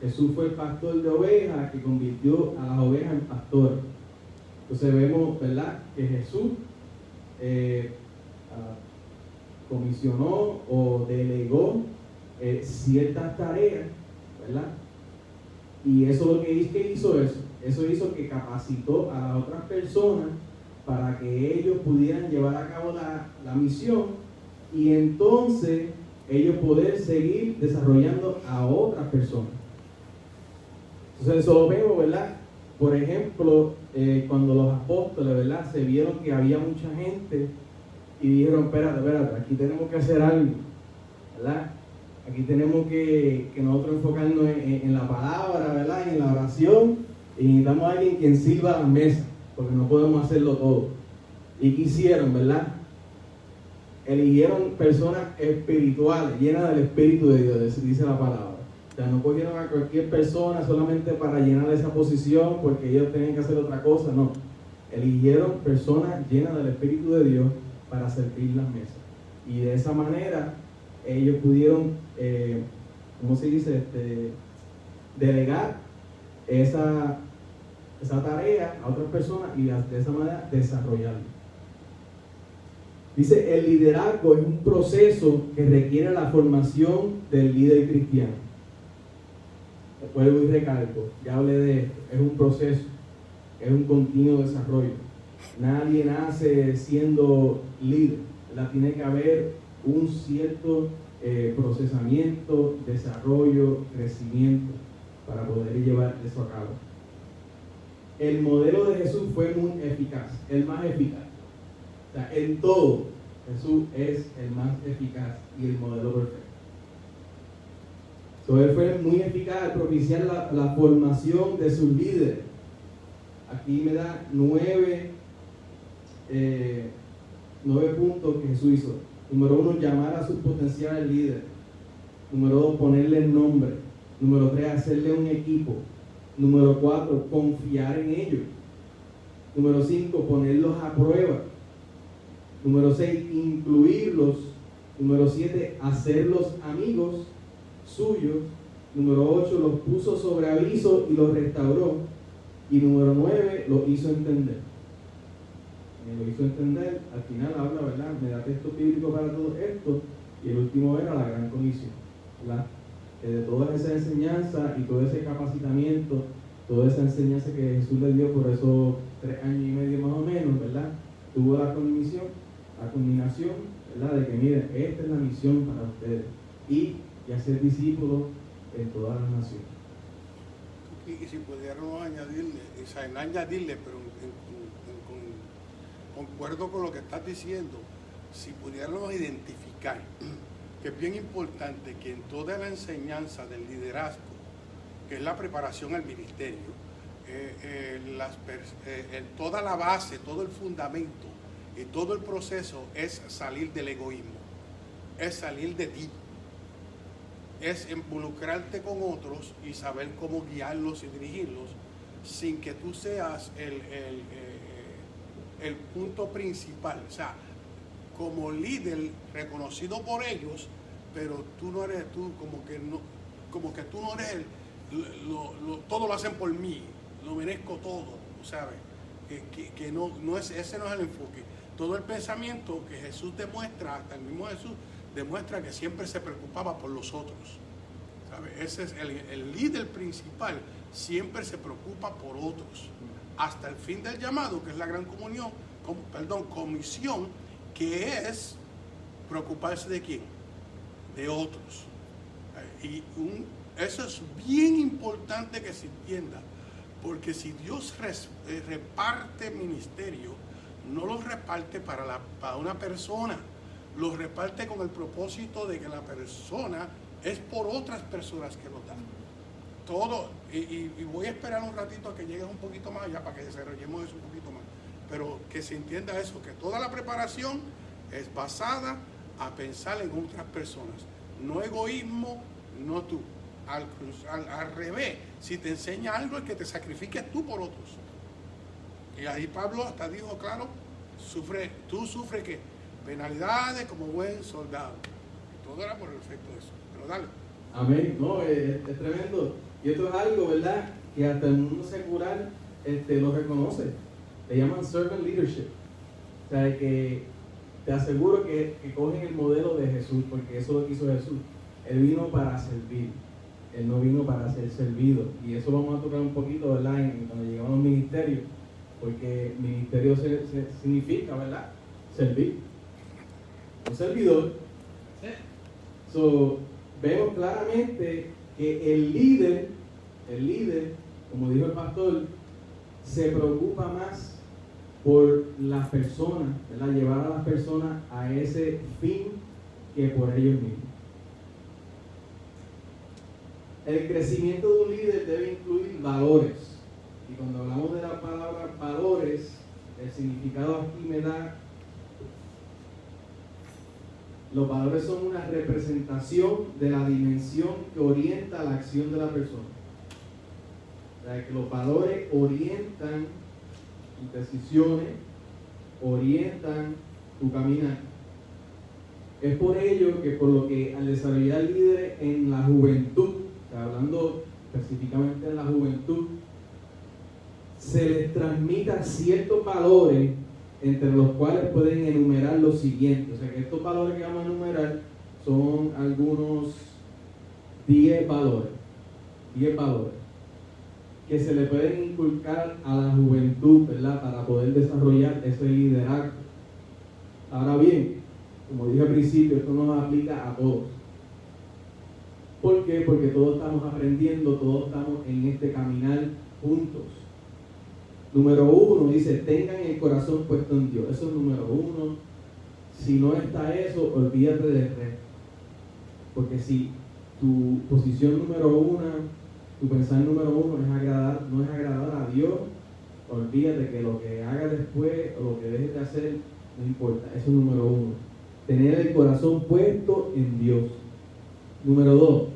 Jesús fue el pastor de ovejas que convirtió a las ovejas en pastores. Entonces vemos, ¿verdad?, que Jesús comisionó o delegó ciertas tareas, ¿verdad? Y eso lo que hizo eso hizo que capacitó a las otras personas para que ellos pudieran llevar a cabo la misión, y entonces ellos poder seguir desarrollando a otras personas. Entonces eso lo vemos, ¿verdad? Por ejemplo, cuando los apóstoles, ¿verdad?, se vieron que había mucha gente y dijeron, espérate, aquí tenemos que hacer algo, ¿verdad? Aquí tenemos que nosotros enfocarnos en la palabra, ¿verdad?, y en la oración, y necesitamos a alguien quien sirva a las mesas, porque no podemos hacerlo todo. ¿Y qué hicieron, verdad? Eligieron personas espirituales, llenas del Espíritu de Dios, dice la palabra. O sea, no cogieron a cualquier persona solamente para llenar esa posición porque ellos tenían que hacer otra cosa, no. Eligieron personas llenas del Espíritu de Dios para servir las mesas. Y de esa manera ellos pudieron, ¿cómo se dice? Delegar esa tarea a otras personas y de esa manera desarrollarla. Dice, el liderazgo es un proceso que requiere la formación del líder cristiano. Vuelvo y recalco, ya hablé de esto, es un proceso, es un continuo desarrollo. Nadie nace siendo líder, ¿verdad? Tiene que haber un cierto procesamiento, desarrollo, crecimiento para poder llevar eso a cabo. El modelo de Jesús fue muy eficaz, el más eficaz. O sea, en todo, Jesús es el más eficaz y el modelo perfecto. Él fue muy eficaz al propiciar la formación de sus líderes. Aquí me da 9 puntos que Jesús hizo. Número 1, llamar a sus potenciales líderes. Número 2, ponerle el nombre. Número 3, hacerle un equipo. Número 4, confiar en ellos. Número 5, ponerlos a prueba. Número 6, incluirlos. Número 7, hacerlos amigos suyos. Número 8, los puso sobre aviso y los restauró. Y número 9, los hizo entender. Lo hizo entender, al final habla, ¿verdad?, me da texto bíblico para todo esto, y el último era la gran comisión, ¿verdad? Que de toda esa enseñanza y todo ese capacitamiento, toda esa enseñanza que Jesús le dio por esos 3 años y medio más o menos, ¿verdad?, tuvo la culminación, ¿verdad?, de que miren, esta es la misión para ustedes, y hacer discípulos en todas las naciones. Y si pudiéramos añadirle, pero concuerdo con lo que estás diciendo, si pudiéramos identificar que es bien importante que en toda la enseñanza del liderazgo, que es la preparación al ministerio, toda la base, todo el fundamento y todo el proceso es salir del egoísmo, es salir de ti. es involucrarte con otros y saber cómo guiarlos y dirigirlos sin que tú seas el punto principal. O sea, como líder reconocido por ellos, pero tú no eres tú, como que tú no eres todo lo hacen por mí, lo merezco todo, ¿sabes? Que no es, ese no es el enfoque. Todo el pensamiento que Jesús demuestra, hasta el mismo Jesús, demuestra que siempre se preocupaba por los otros, ¿sabes? Ese es el líder principal, siempre se preocupa por otros, hasta el fin del llamado, que es la gran comisión, que es preocuparse de quién, de otros. Y eso es bien importante que se entienda, porque si Dios reparte ministerio, no los reparte para una persona, los reparte con el propósito de que la persona es por otras personas que lo dan. Todo, y voy a esperar un ratito a que llegues un poquito más allá para que desarrollemos eso un poquito más, pero que se entienda eso, que toda la preparación es basada a pensar en otras personas, no egoísmo, no tú. Al revés, si te enseña algo es que te sacrifiques tú por otros. Y ahí Pablo hasta dijo, claro, tú sufres que penalidades como buen soldado. Y todo era por el efecto de eso. Pero dale. Amén. No, es tremendo. Y esto es algo, ¿verdad?, que hasta el mundo secular lo reconoce. Le llaman servant leadership. O sea, que te aseguro que cogen el modelo de Jesús, porque eso lo quiso Jesús. Él vino para servir. Él no vino para ser servido. Y eso vamos a tocar un poquito, ¿verdad?, cuando llegamos al ministerio. Porque ministerio significa, ¿verdad?, servir. Un servidor. So, vemos claramente que el líder, como dijo el pastor, se preocupa más por las personas, ¿verdad?, llevar a las personas a ese fin que por ellos mismos. El crecimiento de un líder debe incluir valores. Y cuando hablamos de la palabra valores, el significado aquí me da. Los valores son una representación de la dimensión que orienta la acción de la persona. O sea, que los valores orientan tus decisiones, orientan tu caminar. Es por ello que por lo que al desarrollar líderes en la juventud, hablando específicamente en la juventud, se les transmita ciertos valores, entre los cuales pueden enumerar los siguientes. O sea que estos valores que vamos a enumerar son algunos 10 valores que se le pueden inculcar a la juventud, ¿verdad?, para poder desarrollar ese liderazgo. Ahora bien, como dije al principio, esto no nos aplica a todos. ¿Por qué? Porque todos estamos aprendiendo, todos estamos en este caminar juntos. Número 1 dice, tengan el corazón puesto en Dios. Eso es número 1. Si no está eso, olvídate del resto. Porque si tu posición número 1, tu pensar número 1 no es agradar a Dios, olvídate que lo que hagas después o lo que dejes de hacer, no importa. Eso es número 1. Tener el corazón puesto en Dios. Número 2.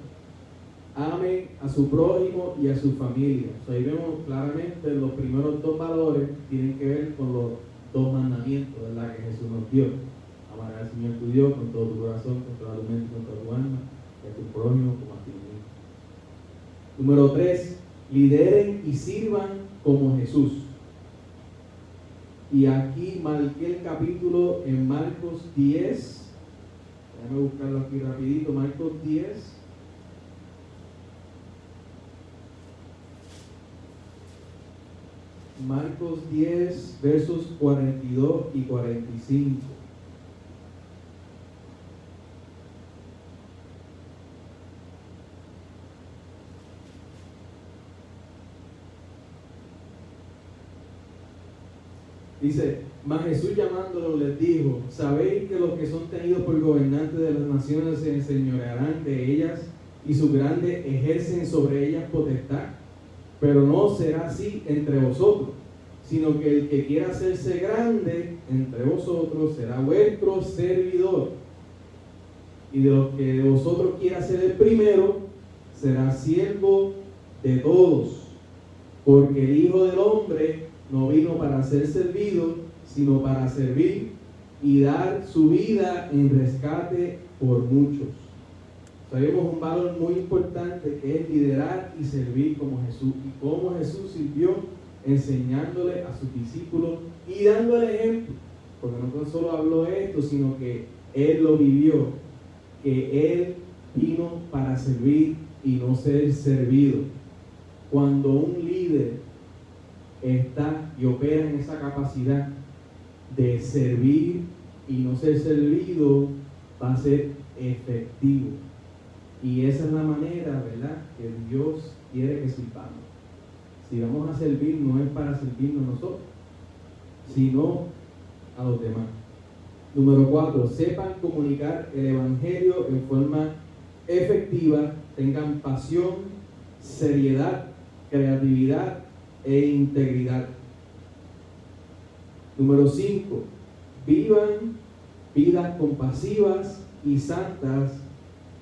Amen a su prójimo y a su familia. Ahí vemos claramente los primeros 2 valores tienen que ver con los 2 mandamientos, ¿verdad?, que Jesús nos dio. Amar al Señor tu Dios con todo tu corazón, con toda tu mente, con toda tu alma, y a tu prójimo como a ti mismo. Número 3. Lideren y sirvan como Jesús. Y aquí marqué el capítulo en Marcos 10. Déjame buscarlo aquí rapidito. Marcos 10. Marcos 10, versos 42 y 45. Dice, mas Jesús llamándolos les dijo, ¿sabéis que los que son tenidos por gobernantes de las naciones se enseñorearán de ellas y sus grandes ejercen sobre ellas potestad? Pero no será así entre vosotros, sino que el que quiera hacerse grande entre vosotros será vuestro servidor. y de los que de vosotros quiera ser el primero, será siervo de todos. Porque el Hijo del Hombre no vino para ser servido, sino para servir y dar su vida en rescate por muchos. Sabemos un valor muy importante que es liderar y servir como Jesús. Y cómo Jesús sirvió enseñándole a sus discípulos y dándole ejemplo. Porque no tan solo habló esto, sino que Él lo vivió. Que Él vino para servir y no ser servido. Cuando un líder está y opera en esa capacidad de servir y no ser servido, va a ser efectivo. Y esa es la manera, ¿verdad?, que Dios quiere que sirvamos. Si vamos a servir, no es para servirnos nosotros, sino a los demás. Número 4, sepan comunicar el Evangelio en forma efectiva, tengan pasión, seriedad, creatividad e integridad. Número 5, vivan vidas compasivas y santas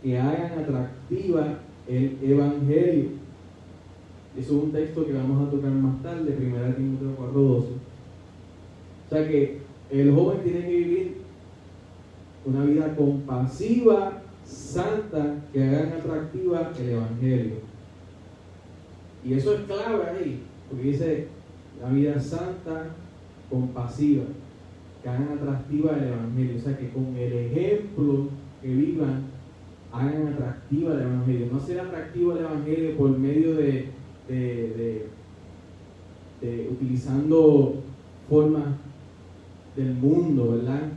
que hagan atractiva el Evangelio. Eso es un texto que vamos a tocar más tarde, 1 Timoteo 4:12. O sea que el joven tiene que vivir una vida compasiva, santa, que hagan atractiva el Evangelio. Y eso es clave ahí, porque dice la vida santa, compasiva, que hagan atractiva el Evangelio. O sea que con el ejemplo que vivan, hagan atractiva el Evangelio. No será atractivo el Evangelio por medio de utilizando formas del mundo, ¿verdad?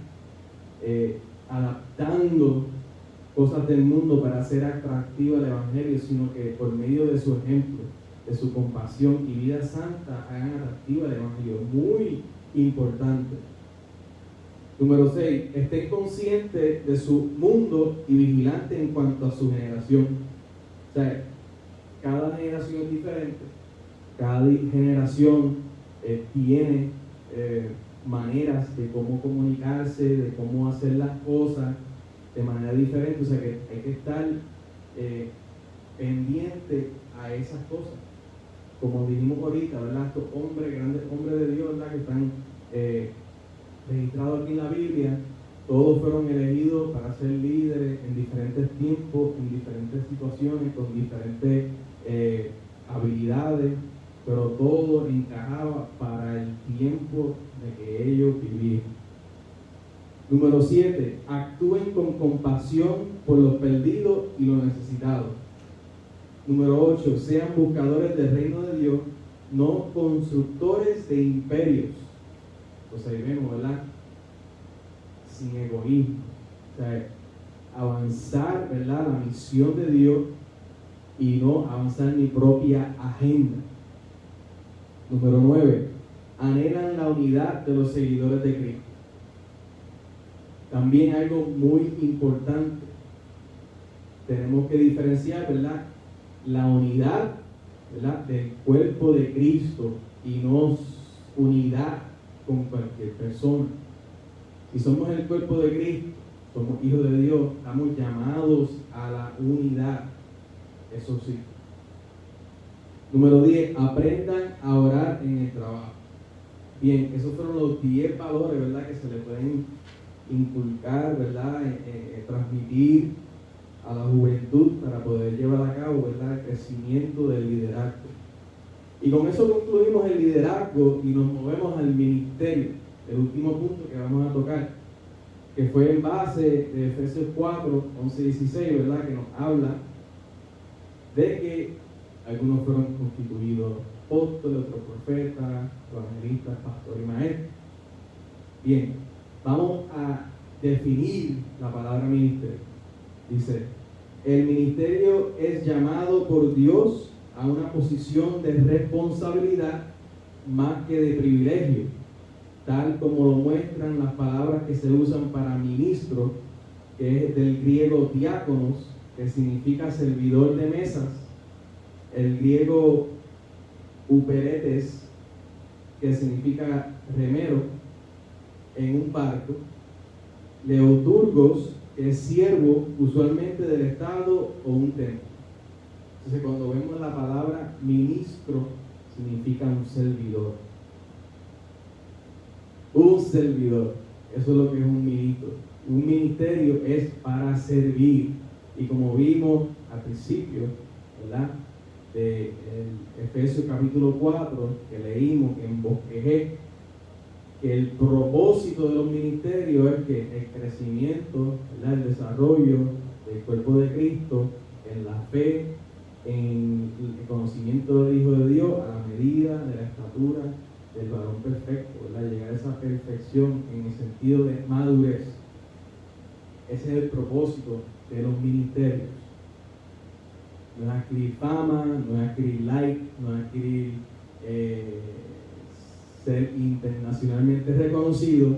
Adaptando cosas del mundo para hacer atractivo el Evangelio, sino que por medio de su ejemplo, de su compasión y vida santa, hagan atractivo el Evangelio. Muy importante. Número 6, estén conscientes de su mundo y vigilantes en cuanto a su generación. O sea, cada generación es diferente, cada generación tiene maneras de cómo comunicarse, de cómo hacer las cosas de manera diferente. O sea que hay que estar pendiente a esas cosas. Como dijimos ahorita, ¿verdad? Estos hombres, grandes hombres de Dios, ¿verdad?, que están registrados aquí en la Biblia, todos fueron elegidos para ser líderes en diferentes tiempos, en diferentes situaciones, con diferentes habilidades, pero todo encajaba para el tiempo de que ellos vivían. Número 7, actúen con compasión por los perdidos y los necesitados. Número 8, sean buscadores del reino de Dios, no constructores de imperios. Pues ahí vemos, ¿verdad? Sin egoísmo. O sea, avanzar, ¿verdad?, la misión de Dios y no avanzar mi propia agenda. Número 9, anhelan la unidad de los seguidores de Cristo. También algo muy importante, tenemos que diferenciar, ¿verdad?, la unidad, ¿verdad?, del cuerpo de Cristo y no unidad con cualquier persona. Si somos el cuerpo de Cristo, somos hijos de Dios, estamos llamados a la unidad. Eso sí. Número 10, aprendan a orar en el trabajo. Bien, esos fueron los 10 valores, ¿verdad?, que se le pueden inculcar, ¿verdad?, transmitir a la juventud para poder llevar a cabo, ¿verdad?, el crecimiento del liderazgo. Y con eso concluimos el liderazgo y nos movemos al ministerio, el último punto que vamos a tocar, que fue en base de Efesios 4, 11 y 16, ¿verdad?, que nos habla de que algunos fueron constituidos apóstoles, otros profetas, evangelistas, pastores y maestros. Bien, vamos a definir la palabra ministerio. Dice, el ministerio es llamado por Dios a una posición de responsabilidad más que de privilegio, tal como lo muestran las palabras que se usan para ministro, que es del griego diáconos, que significa servidor de mesas, el griego uperetes, que significa remero en un barco, leoturgos, que es siervo usualmente del Estado o un templo. Entonces cuando vemos la palabra ministro, significa un servidor. Un servidor, eso es lo que es un ministro. Un ministerio es para servir. Y como vimos al principio, ¿verdad?, de Efesios capítulo 4, que leímos, que embosquejé, que el propósito de los ministerios es que el crecimiento, ¿verdad?, el desarrollo del cuerpo de Cristo en la fe, en el conocimiento del Hijo de Dios, a la medida de la estatura del varón perfecto, ¿verdad?, llegar a esa perfección en el sentido de madurez. Ese es el propósito de los ministerios. No es adquirir fama, no es adquirir like, no es adquirir ser internacionalmente reconocido,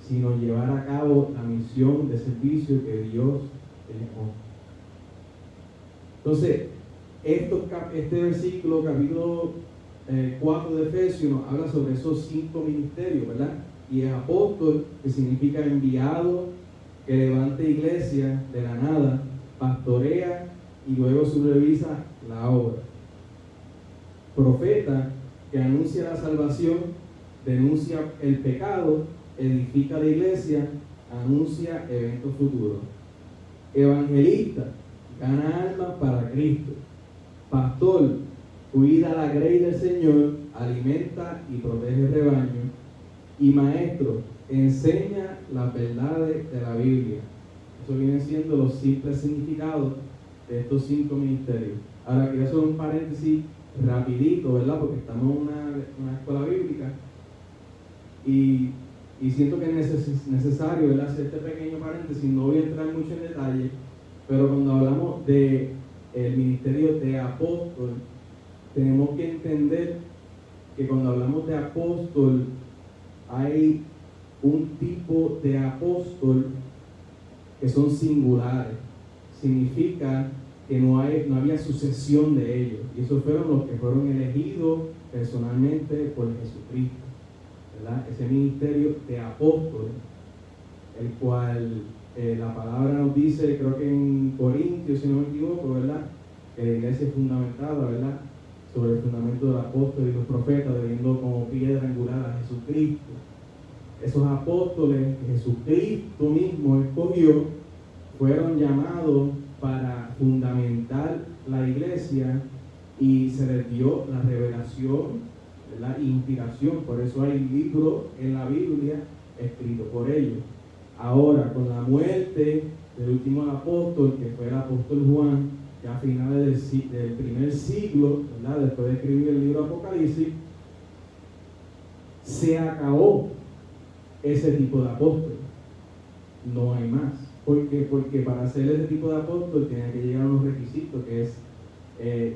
sino llevar a cabo la misión de servicio que Dios les honra. Entonces, este versículo, capítulo 4 de Efesios, nos habla sobre esos 5 ministerios, ¿verdad? Y el apóstol, que significa enviado, que levanta iglesia de la nada, pastorea y luego supervisa la obra. Profeta, que anuncia la salvación, denuncia el pecado, edifica la iglesia, anuncia eventos futuros. Evangelista, gana almas para Cristo. Pastor, cuida la grey del Señor, alimenta y protege el rebaño. Y maestro, enseña las verdades de la Biblia. Eso viene siendo los simples significados de estos 5 ministerios. Ahora quiero hacer un paréntesis rapidito, ¿verdad? Porque estamos en una escuela bíblica y siento que es necesario, ¿verdad?, hacer este pequeño paréntesis. No voy a entrar mucho en detalle, pero cuando hablamos de el ministerio de apóstol, tenemos que entender que cuando hablamos de apóstol hay un tipo de apóstol que son singulares. Significa que no había sucesión de ellos, y esos fueron los que fueron elegidos personalmente por Jesucristo, ¿verdad? Ese ministerio de apóstol, el cual la palabra nos dice, creo que en Corintios, si no me equivoco, ¿verdad?, que la iglesia es fundamentada, ¿verdad?, sobre el fundamento del apóstol y los profetas, teniendo como piedra angular a Jesucristo. Esos apóstoles que Jesucristo mismo escogió fueron llamados para fundamentar la iglesia y se les dio la revelación, la inspiración. Por eso hay libros en la Biblia escritos por ellos. Ahora, con la muerte del último apóstol, que fue el apóstol Juan, ya a finales del primer siglo, ¿verdad?, después de escribir el libro Apocalipsis, se acabó ese tipo de apóstol. No hay más. ¿Por qué? Porque para ser ese tipo de apóstol tiene que llegar a unos requisitos, que es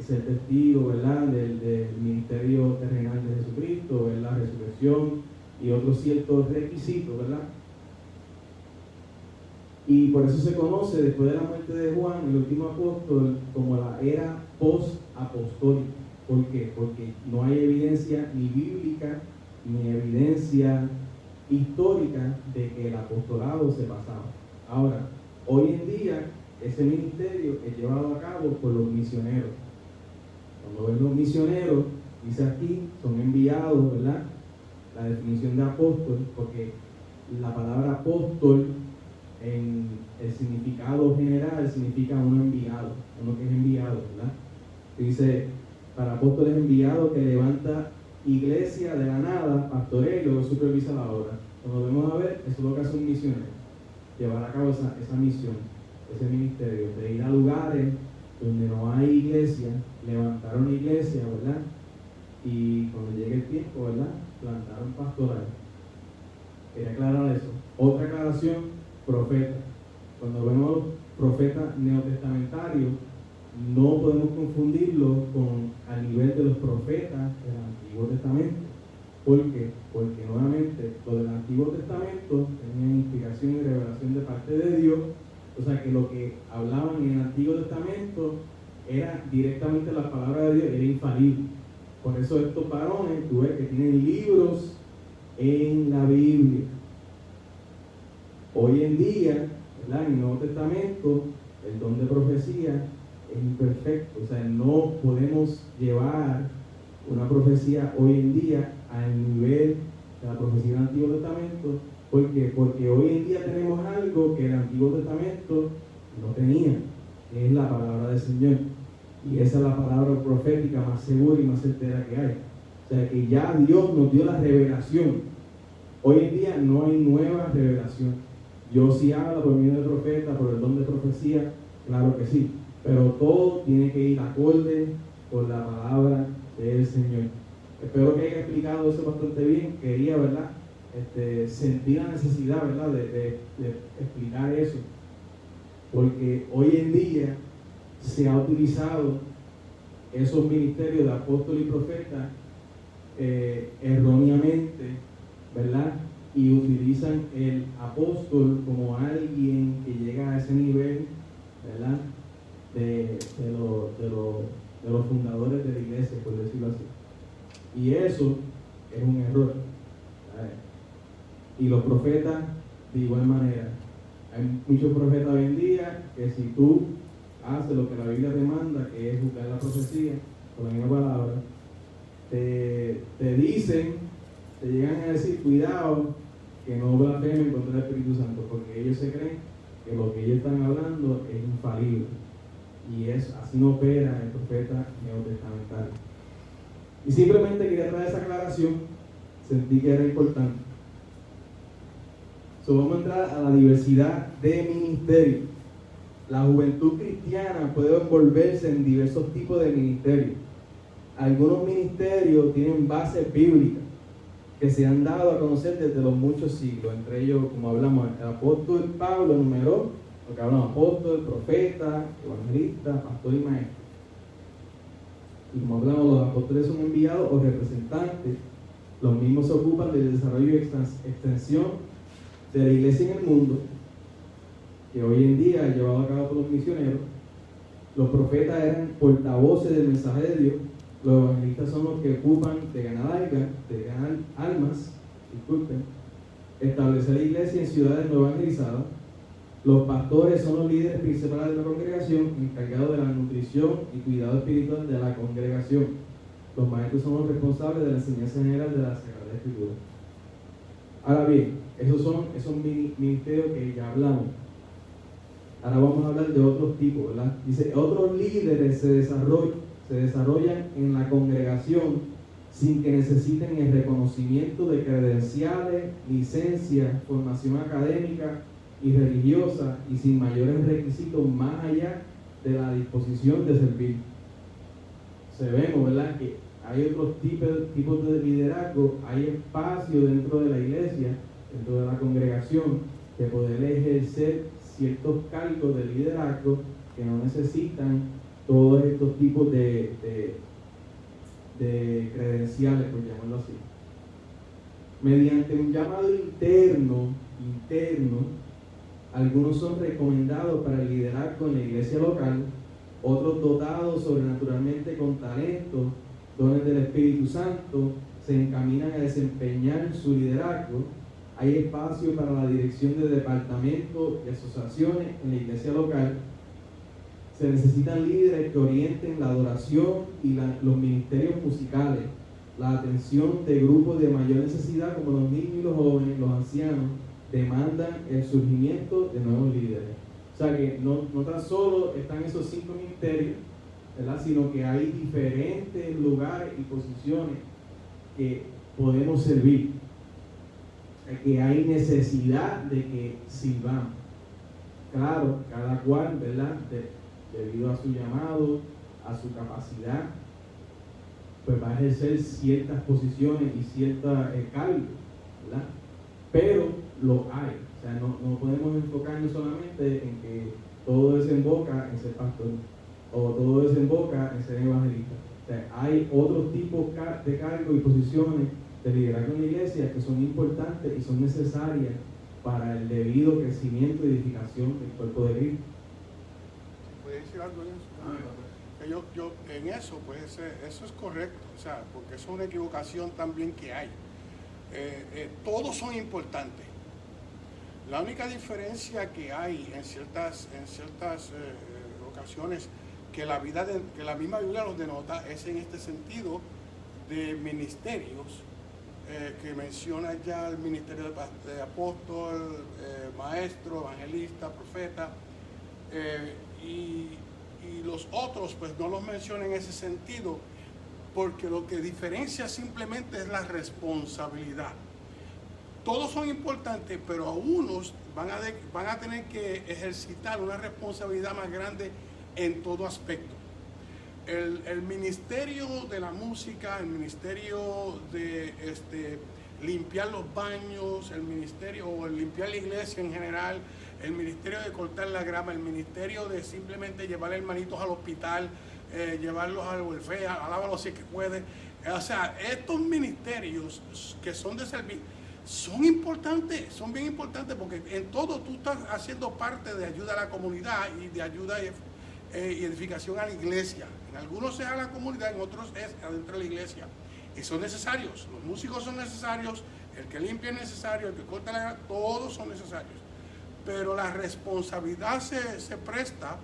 ser testigo, ¿verdad?, del ministerio terrenal de Jesucristo, ver la resurrección y otros ciertos requisitos, ¿verdad? Y por eso se conoce, después de la muerte de Juan, el último apóstol, como la era post-apostólica. ¿Por qué? Porque no hay evidencia ni bíblica ni evidencia histórica de que el apostolado se pasaba. Ahora, hoy en día, ese ministerio es llevado a cabo por los misioneros. Cuando ven los misioneros, dice aquí, son enviados, ¿verdad? La definición de apóstol, porque la palabra apóstol en el significado general significa uno enviado, uno que es enviado, ¿verdad? Dice, para apóstol es enviado que levanta iglesia de la nada, pastorea y luego supervisa la obra. Como vemos a ver, eso es lo que hace un misionero, llevar a cabo esa misión, ese ministerio, de ir a lugares donde no hay iglesia, levantar una iglesia, ¿verdad? Y cuando llegue el tiempo, ¿verdad?, plantar un pastoral. Quería aclarar eso. Otra aclaración: profeta. Cuando vemos profetas neotestamentarios, no podemos confundirlo al nivel de los profetas del Antiguo Testamento. ¿Por qué? Porque nuevamente los del Antiguo Testamento tenían inspiración y revelación de parte de Dios, o sea que lo que hablaban en el Antiguo Testamento era directamente la palabra de Dios, era infalible. Por eso estos varones, tú ves que tienen libros en la Biblia. Hoy en día, ¿verdad? En el Nuevo Testamento, el don de profecía es imperfecto. O sea, no podemos llevar una profecía hoy en día al nivel de la profecía del Antiguo Testamento. ¿Por qué? Porque hoy en día tenemos algo que el Antiguo Testamento no tenía, que es la palabra del Señor. Y esa es la palabra profética más segura y más certera que hay. O sea, que ya Dios nos dio la revelación. Hoy en día no hay nueva revelación. Dios sí habla por medio de profeta, por el don de profecía, claro que sí. Pero todo tiene que ir acorde con la palabra del Señor. Espero que haya explicado eso bastante bien. Quería, ¿verdad? Sentir la necesidad, ¿verdad? De explicar eso. Porque hoy en día se ha utilizado esos ministerios de apóstol y profeta erróneamente, ¿verdad? Y utilizan el apóstol como alguien que llega a ese nivel, ¿verdad? De los fundadores de la iglesia, por decirlo así. Y eso es un error. ¿Sabes? Y los profetas, de igual manera. Hay muchos profetas hoy en día que si tú haces lo que la Biblia te manda, que es juzgar la profecía, con la misma palabra, te dicen, te llegan a decir, cuidado, que no blasfemen contra el Espíritu Santo, porque ellos se creen que lo que ellos están hablando es infalible. Y así no opera el profeta neotestamental. Y simplemente quería traer esa aclaración, sentí que era importante. Vamos a entrar a la diversidad de ministerios. La juventud cristiana puede envolverse en diversos tipos de ministerios. Algunos ministerios tienen bases bíblicas que se han dado a conocer desde los muchos siglos. Entre ellos, como hablamos, el apóstol Pablo enumeró lo que hablamos: apóstol, profeta, evangelista, pastor y maestro. Y como hablamos, los apóstoles son enviados o representantes. Los mismos se ocupan del desarrollo y extensión de la iglesia en el mundo, que hoy en día es llevado a cabo por los misioneros. Los profetas eran portavoces del mensaje de Dios. Los evangelistas son los que ocupan de ganar almas, establecer la iglesia en ciudades no evangelizadas. Los pastores son los líderes principales de la congregación, encargados de la nutrición y cuidado espiritual de la congregación. Los maestros son los responsables de la enseñanza general de la Sagrada Escritura. Ahora bien, esos ministerios que ya hablamos. Ahora vamos a hablar de otros tipos, ¿verdad? Dice, otros líderes se desarrollan en la congregación sin que necesiten el reconocimiento de credenciales, licencias, formación académica y religiosa, y sin mayores requisitos más allá de la disposición de servir. Vemos, ¿verdad?, que hay otros tipos de liderazgo. Hay espacio dentro de la iglesia, dentro de la congregación, de poder ejercer ciertos cargos de liderazgo que no necesitan todos estos tipos de credenciales, por llamarlo así. Mediante un llamado interno, algunos son recomendados para el liderazgo en la iglesia local, otros dotados sobrenaturalmente con talentos, dones del Espíritu Santo, se encaminan a desempeñar su liderazgo. Hay espacio para la dirección de departamentos y asociaciones en la iglesia local. Se necesitan líderes que orienten la adoración y los ministerios musicales, la atención de grupos de mayor necesidad como los niños y los jóvenes, los ancianos, demandan el surgimiento de nuevos líderes. O sea que no tan solo están esos 5 ministerios, ¿verdad?, sino que hay diferentes lugares y posiciones que podemos servir, que hay necesidad de que sirvamos. Claro, cada cual, ¿verdad?, debido a su llamado, a su capacidad, pues va a ejercer ciertas posiciones y ciertos cargos, ¿verdad? Pero lo hay. O sea, no podemos enfocarnos solamente en que todo desemboca en ser pastor o todo desemboca en ser evangelista. O sea, hay otros tipos de cargos y posiciones de liderazgo en la iglesia que son importantes y son necesarias para el debido crecimiento y edificación del cuerpo de Cristo. ¿Puede decir algo en eso? Yo en eso, pues eso es correcto, o sea, porque eso es una equivocación también que hay. Todos son importantes, La única diferencia que hay en ciertas ocasiones que la misma Biblia los denota es en este sentido de ministerios que menciona ya el ministerio de apóstol, maestro, evangelista, profeta, y los otros pues no los menciona en ese sentido, porque lo que diferencia simplemente es la responsabilidad. Todos son importantes, pero a unos van a tener que ejercitar una responsabilidad más grande en todo aspecto. El ministerio de la música, el ministerio de limpiar los baños, el ministerio o el limpiar la iglesia en general, el ministerio de cortar la grama, el ministerio de simplemente llevar hermanitos al hospital, llevarlos al welfare, alábalos si es que puede. O sea, estos ministerios que son de servicio son importantes, son bien importantes, porque en todo tú estás haciendo parte de ayuda a la comunidad y de ayuda y edificación a la iglesia. En algunos es a la comunidad, en otros es adentro de la iglesia. Y son necesarios, los músicos son necesarios, el que limpia es necesario, el que corta la grama, todos son necesarios. Pero la responsabilidad se presta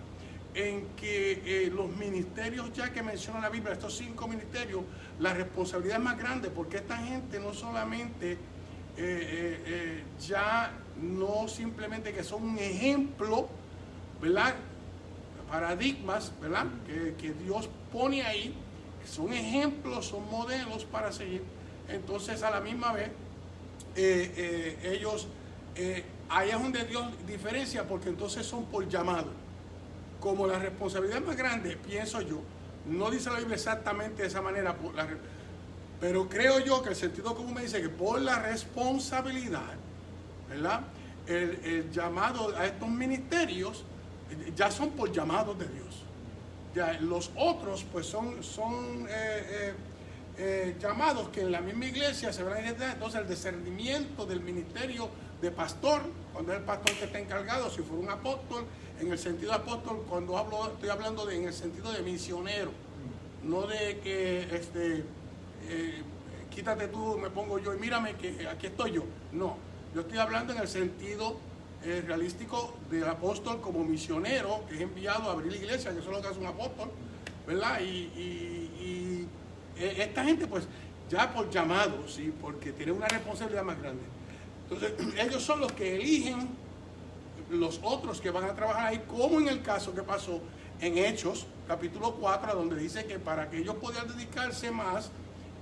en que los ministerios ya que menciona la Biblia, estos 5 ministerios, la responsabilidad es más grande, porque esta gente no solamente ya no simplemente que son un ejemplo, ¿verdad? Paradigmas, ¿verdad? Que Dios pone ahí, que son ejemplos, son modelos para seguir. Entonces a la misma vez ellos, ahí es donde Dios diferencia, porque entonces son por llamado. Como la responsabilidad es más grande, pienso yo, no dice la Biblia exactamente de esa manera, pero creo yo que el sentido común me dice que por la responsabilidad, ¿verdad? El llamado a estos ministerios ya son por llamados de Dios. Ya los otros pues son llamados que en la misma iglesia se van a necesitar. Entonces el discernimiento del ministerio de pastor, cuando es el pastor que está encargado, si fuera un apóstol, en el sentido de apóstol, cuando estoy hablando en el sentido de misionero, no de que quítate tú, me pongo yo y mírame que aquí estoy yo. No, yo estoy hablando en el sentido realístico del apóstol como misionero, que es enviado a abrir la iglesia, que eso es lo que hace un apóstol, ¿verdad? Y esta gente pues ya por llamado, ¿sí? Porque tiene una responsabilidad más grande. Entonces ellos son los que eligen los otros que van a trabajar ahí, como en el caso que pasó en Hechos, capítulo 4, donde dice que para que ellos pudieran dedicarse más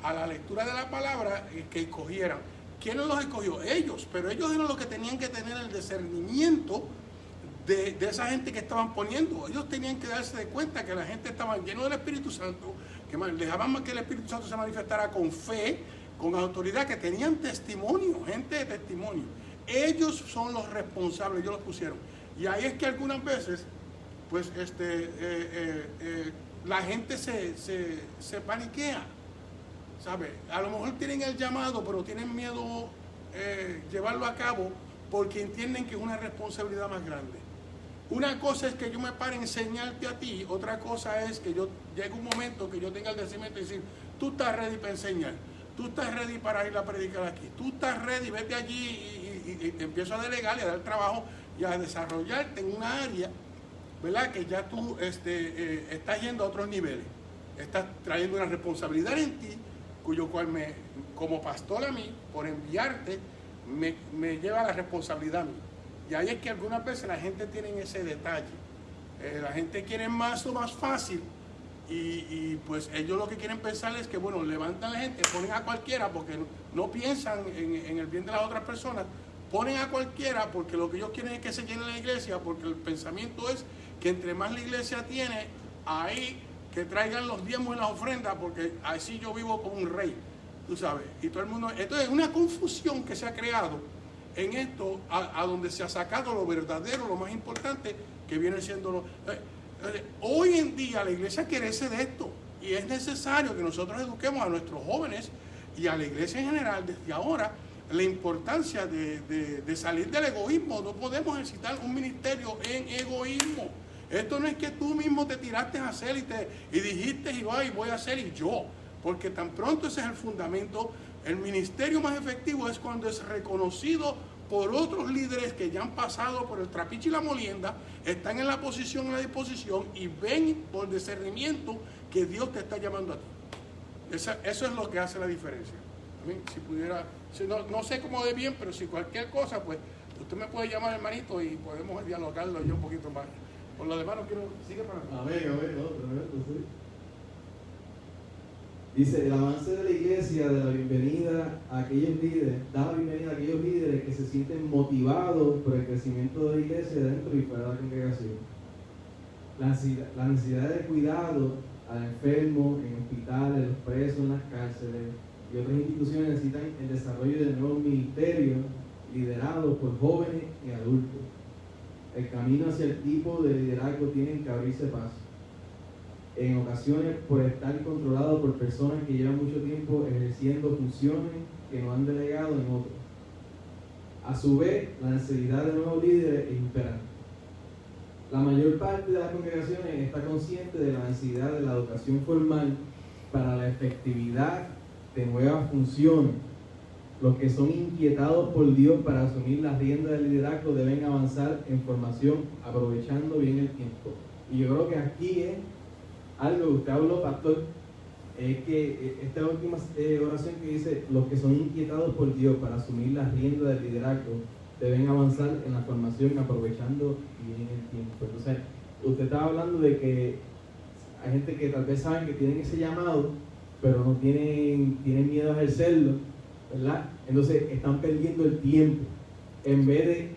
a la lectura de la palabra, que escogieran. ¿Quién los escogió? Ellos, pero ellos eran los que tenían que tener el discernimiento de esa gente que estaban poniendo. Ellos tenían que darse de cuenta que la gente estaba llena del Espíritu Santo, que dejaban más que el Espíritu Santo se manifestara con fe, con autoridad, que tenían testimonio, gente de testimonio. Ellos son los responsables, ellos los pusieron. Y ahí es que algunas veces, pues, la gente se paniquea, ¿sabe? A lo mejor tienen el llamado, pero tienen miedo llevarlo a cabo porque entienden que es una responsabilidad más grande. Una cosa es que yo me pare a enseñarte a ti, otra cosa es que yo llegue un momento que yo tenga el discernimiento y decir, tú estás ready para enseñar, tú estás ready para ir a predicar aquí, tú estás ready, vete allí y te empiezo a delegar y a dar trabajo y a desarrollarte en una área, ¿verdad? Que ya tú estás yendo a otros niveles, estás trayendo una responsabilidad en ti, cuyo cual como pastor a mí, por enviarte, me lleva la responsabilidad a mí. Y ahí es que algunas veces la gente tiene ese detalle. La gente quiere más o más fácil y pues ellos lo que quieren pensar es que, bueno, levantan a la gente, ponen a cualquiera porque no piensan en el bien de las otras personas, ponen a cualquiera porque lo que ellos quieren es que se llene la iglesia, porque el pensamiento es que entre más la iglesia tiene, ahí que traigan los diezmos y las ofrendas, porque así yo vivo como un rey, tú sabes. Y todo el mundo, entonces es una confusión que se ha creado en esto, a donde se ha sacado lo verdadero, lo más importante, que viene siendo hoy en día la iglesia carece de esto, y es necesario que nosotros eduquemos a nuestros jóvenes y a la iglesia en general desde ahora la importancia de salir del egoísmo. No podemos ejercitar un ministerio en egoísmo. Esto no es que tú mismo te tiraste a hacer y dijiste y voy a hacer y yo, porque tan pronto ese es el fundamento. El ministerio más efectivo es cuando es reconocido por otros líderes que ya han pasado por el trapiche y la molienda, están en la posición, en la disposición y ven por discernimiento que Dios te está llamando a ti. Eso es lo que hace la diferencia. Si pudiera, no sé cómo de bien, pero si cualquier cosa, pues usted me puede llamar, hermanito, y podemos dialogarlo yo un poquito más. Por lo demás, no quiero, sigue para acá. Amén, tremendo, sí. Dice, el avance de la iglesia da la bienvenida a aquellos líderes que se sienten motivados por el crecimiento de la iglesia dentro y fuera de la congregación. La necesidad de cuidado al enfermo en hospitales, los presos en las cárceles y otras instituciones necesitan el desarrollo de nuevos ministerios liderados por jóvenes y adultos. El camino hacia el tipo de liderazgo tiene que abrirse paso. En ocasiones por estar controlado por personas que llevan mucho tiempo ejerciendo funciones que no han delegado en otros. A su vez, la necesidad de nuevos líderes es imperante. La mayor parte de las congregaciones está consciente de la necesidad de la educación formal para la efectividad de nuevas funciones. Los que son inquietados por Dios para asumir las riendas del liderazgo deben avanzar en formación, aprovechando bien el tiempo. Y yo creo que aquí es algo que usted habló, pastor, es que esta última oración que dice, los que son inquietados por Dios para asumir las riendas del liderazgo deben avanzar en la formación, aprovechando bien el tiempo. Entonces, usted estaba hablando de que hay gente que tal vez saben que tienen ese llamado, pero no tienen miedo a ejercerlo, ¿verdad? Entonces están perdiendo el tiempo en vez de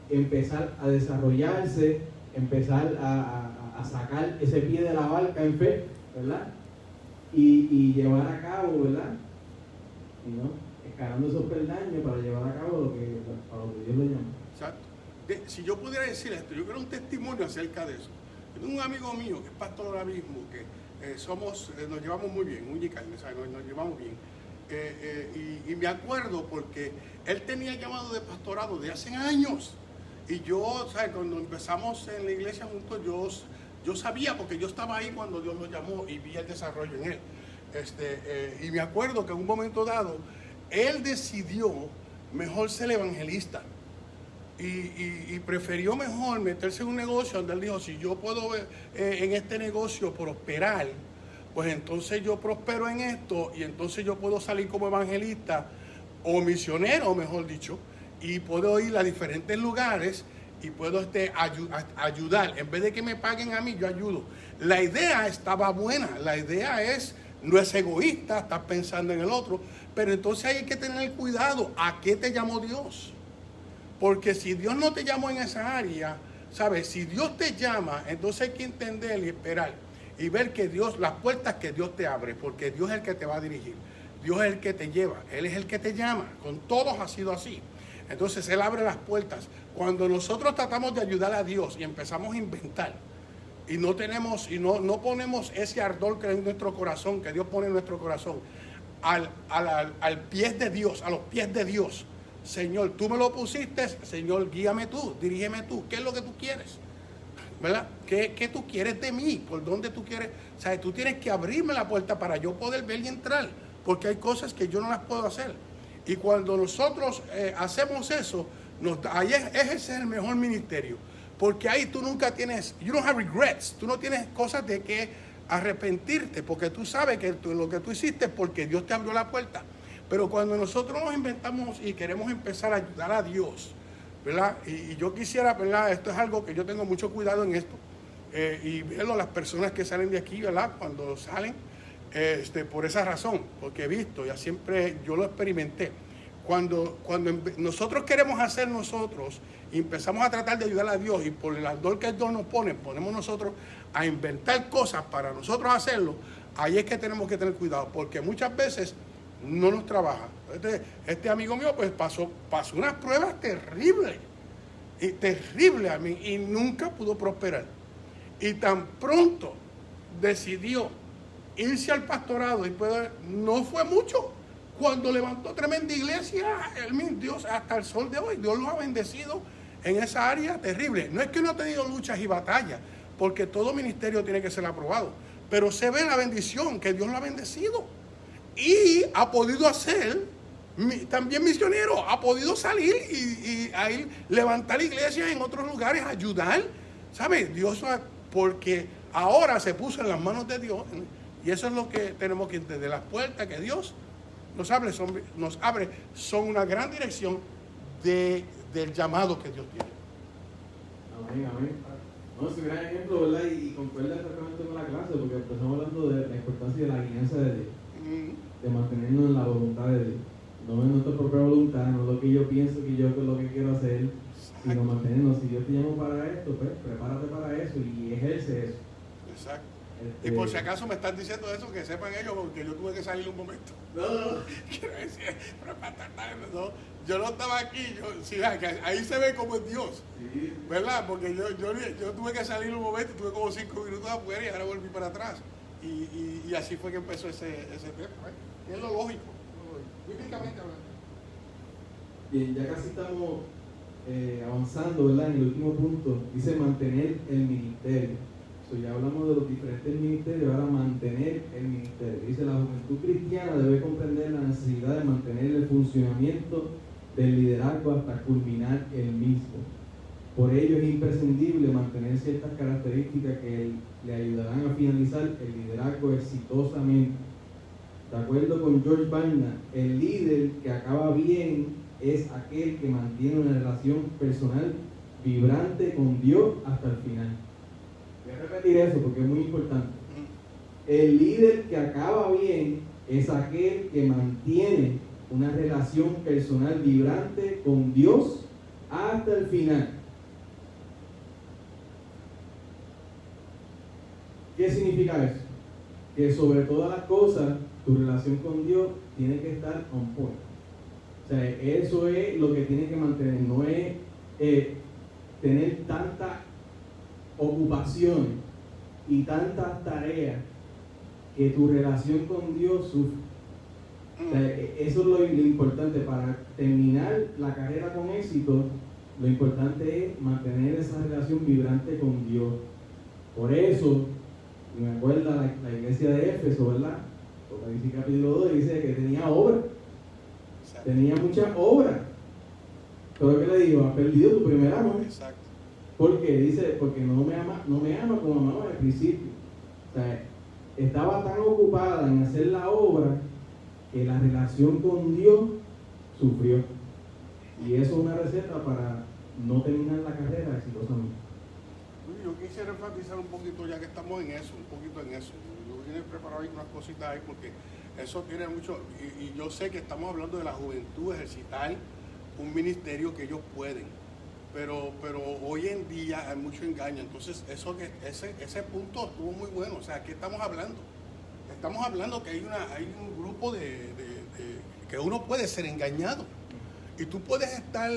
empezar a desarrollarse, empezar a sacar ese pie de la barca en fe, ¿verdad? Y llevar a cabo, ¿verdad? Y no escalando esos peldaños para llevar a cabo lo que Dios le llama. Exacto. Si yo pudiera decir esto, yo quiero un testimonio acerca de eso. Tengo un amigo mío que es pastor ahora mismo, que nos llevamos muy bien, un yicarne, ¿sabes? Nos llevamos bien. Y me acuerdo porque él tenía llamado de pastorado de hace años. Y yo, ¿sabes? Cuando empezamos en la iglesia juntos, yo sabía, porque yo estaba ahí cuando Dios lo llamó y vi el desarrollo en él. Y me acuerdo que en un momento dado, él decidió mejor ser evangelista. Y prefirió mejor meterse en un negocio donde él dijo, si yo puedo en este negocio prosperar, pues entonces yo prospero en esto y entonces yo puedo salir como evangelista o misionero, mejor dicho, y puedo ir a diferentes lugares y puedo ayudar. En vez de que me paguen a mí, yo ayudo. La idea estaba buena, la idea no es egoísta, estás pensando en el otro, pero entonces hay que tener cuidado. ¿A qué te llamó Dios? Porque si Dios no te llamó en esa área, ¿sabes? Si Dios te llama, entonces hay que entender y esperar y ver que las puertas que Dios te abre, porque Dios es el que te va a dirigir, Dios es el que te lleva, Él es el que te llama. Con todos ha sido así. Entonces Él abre las puertas. Cuando nosotros tratamos de ayudar a Dios y empezamos a inventar y no ponemos ese ardor que es en nuestro corazón, que Dios pone en nuestro corazón, al pie de Dios, a los pies de Dios. Señor, tú me lo pusiste, Señor, guíame tú, dirígeme tú, ¿qué es lo que tú quieres? ¿Verdad? ¿Qué tú quieres de mí? ¿Por dónde tú quieres? O sea, tú tienes que abrirme la puerta para yo poder ver y entrar, porque hay cosas que yo no las puedo hacer. Y cuando nosotros hacemos eso, ese es el mejor ministerio, porque ahí tú nunca tienes, you don't have regrets, tú no tienes cosas de que arrepentirte, porque tú sabes que lo que tú hiciste es porque Dios te abrió la puerta. Pero cuando nosotros nos inventamos y queremos empezar a ayudar a Dios, ¿verdad? Y yo quisiera, ¿verdad? Esto es algo que yo tengo mucho cuidado en esto, y verlo a las personas que salen de aquí, ¿verdad? Cuando salen, por esa razón, porque he visto, ya siempre yo lo experimenté. Cuando nosotros queremos hacer nosotros y empezamos a tratar de ayudar a Dios y por el ardor que Dios nos pone, ponemos nosotros a inventar cosas para nosotros hacerlo, ahí es que tenemos que tener cuidado, porque muchas veces no nos trabaja. Este amigo mío pues pasó unas pruebas terribles a mí y nunca pudo prosperar. Y tan pronto decidió irse al pastorado y no fue mucho. Cuando levantó tremenda iglesia, Dios hasta el sol de hoy, Dios lo ha bendecido en esa área terrible. No es que no ha tenido luchas y batallas, porque todo ministerio tiene que ser aprobado, pero se ve la bendición que Dios lo ha bendecido y ha podido hacer también misionero, ha podido salir y a ir, levantar iglesias en otros lugares, ayudar, ¿sabes? Dios, porque ahora se puso en las manos de Dios, y eso es lo que tenemos que entender. Las puertas que Dios nos abre son una gran dirección del llamado que Dios tiene. Amén, amén. No, es un gran ejemplo, ¿verdad? Y concuerda exactamente con la clase, porque empezamos hablando de la importancia de la guianza de Dios, de mantenernos en la voluntad de Dios. No es nuestra propia voluntad, no es lo que yo pienso que yo es lo que quiero hacer, sino mantenernos. Si Dios te llama para esto, pues prepárate para eso y ejerce eso. Exacto. Y por si acaso me están diciendo eso, que sepan ellos, porque yo tuve que salir un momento. No. Quiero decir, no, yo no estaba aquí, ahí se ve como es Dios, Sí. ¿verdad? Porque yo tuve que salir un momento, tuve como 5 minutos afuera y ahora volví para atrás. Y así fue que empezó ese tema, ¿eh? Es lo lógico, bíblicamente hablando. Bien, ya casi estamos avanzando, ¿verdad? En el último punto, dice mantener el ministerio. Ya hablamos de los diferentes ministerios, ahora mantener el ministerio. Dice, la juventud cristiana debe comprender la necesidad de mantener el funcionamiento del liderazgo hasta culminar el mismo. Por ello es imprescindible mantener ciertas características que le ayudarán a finalizar el liderazgo exitosamente. De acuerdo con George Barna, el líder que acaba bien es aquel que mantiene una relación personal vibrante con Dios hasta el final. Voy a repetir eso porque es muy importante. El líder que acaba bien es aquel que mantiene una relación personal vibrante con Dios hasta el final. ¿Qué significa eso? Que sobre todas las cosas, tu relación con Dios tiene que estar on point. O sea, eso es lo que tiene que mantener, no es tener tantas ocupaciones y tantas tareas que tu relación con Dios sufre. O sea, eso es lo importante para terminar la carrera con éxito. Lo importante es mantener esa relación vibrante con Dios. Por eso, me acuerda la iglesia de Éfeso, ¿verdad? Apocalipsis capítulo 2 dice que tenía obra. Tenía muchas obras. Pero ¿qué le digo? Has perdido tu primer amor. Exacto. ¿Por qué? Dice, porque no me ama como amaba al principio. O sea, estaba tan ocupada en hacer la obra que la relación con Dios sufrió. Y eso es una receta para no terminar la carrera exitosamente. Yo quisiera enfatizar un poquito, ya que estamos en eso, Yo vine preparado ahí unas cositas ahí porque eso tiene mucho, y yo sé que estamos hablando de la juventud, ejercitar un ministerio que ellos pueden, pero hoy en día hay mucho engaño. Entonces ese punto estuvo muy bueno. O sea, ¿qué estamos hablando? Estamos hablando que hay un grupo que uno puede ser engañado. Y tú puedes estar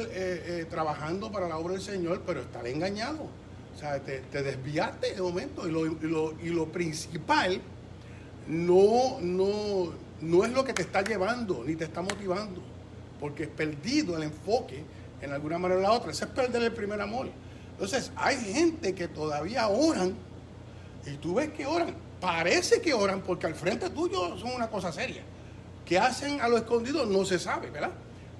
trabajando para la obra del Señor, pero estar engañado. O sea, te desviaste de momento. Y lo principal no es lo que te está llevando, ni te está motivando. Porque es perdido el enfoque en alguna manera o la otra. Ese es perder el primer amor. Entonces, hay gente que todavía oran, y tú ves que oran. Parece que oran porque al frente tuyo son una cosa seria. ¿Qué hacen a lo escondido? No se sabe, ¿verdad?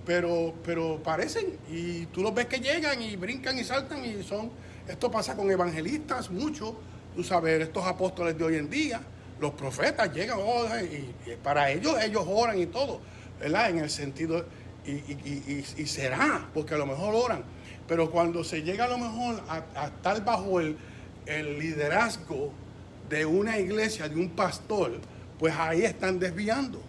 Pero parecen, y tú los ves que llegan y brincan y saltan y son... Esto pasa con evangelistas mucho, tú sabes, estos apóstoles de hoy en día, los profetas llegan y para ellos oran y todo, ¿verdad? En el sentido, y será, porque a lo mejor oran, pero cuando se llega a lo mejor a estar bajo el liderazgo de una iglesia, de un pastor, pues ahí están desviando.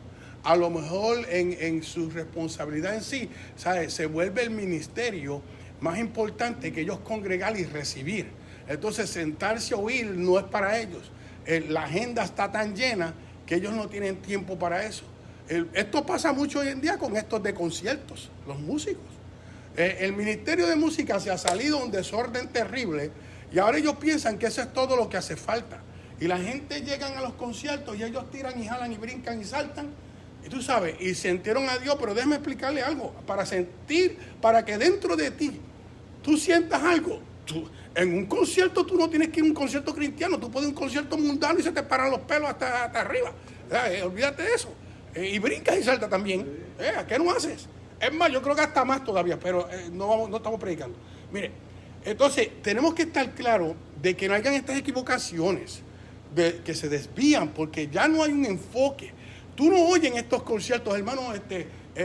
A lo mejor en su responsabilidad en sí, ¿sabes? Se vuelve el ministerio más importante que ellos congregar y recibir. Entonces sentarse a oír no es para ellos. La agenda está tan llena que ellos no tienen tiempo para eso. Esto pasa mucho hoy en día con estos de conciertos, los músicos. El ministerio de música se ha salido un desorden terrible y ahora ellos piensan que eso es todo lo que hace falta. Y la gente llegan a los conciertos y ellos tiran y jalan y brincan y saltan. Y tú sabes, y sintieron a Dios, pero déjame explicarle algo. Para que dentro de ti tú sientas algo. En un concierto tú no tienes que ir a un concierto cristiano, tú puedes ir a un concierto mundano y se te paran los pelos hasta arriba. Olvídate de eso. Y brincas y saltas también. ¿Qué no haces? Es más, yo creo que hasta más todavía, pero no estamos predicando. Mire, entonces tenemos que estar claros de que no hayan estas equivocaciones, de que se desvían, porque ya no hay un enfoque. Tú no oyes en estos conciertos, hermano,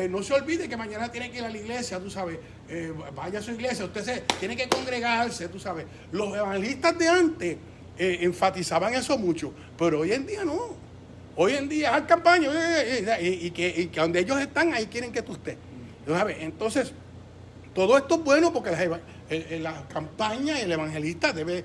no se olvide que mañana tiene que ir a la iglesia, tú sabes, vaya a su iglesia, usted tiene que congregarse, tú sabes. Los evangelistas de antes enfatizaban eso mucho, pero hoy en día no. Hoy en día hay campaña y que donde ellos están, ahí quieren que tú estés. ¿Sabes? Entonces, todo esto es bueno porque la campaña y el evangelista deben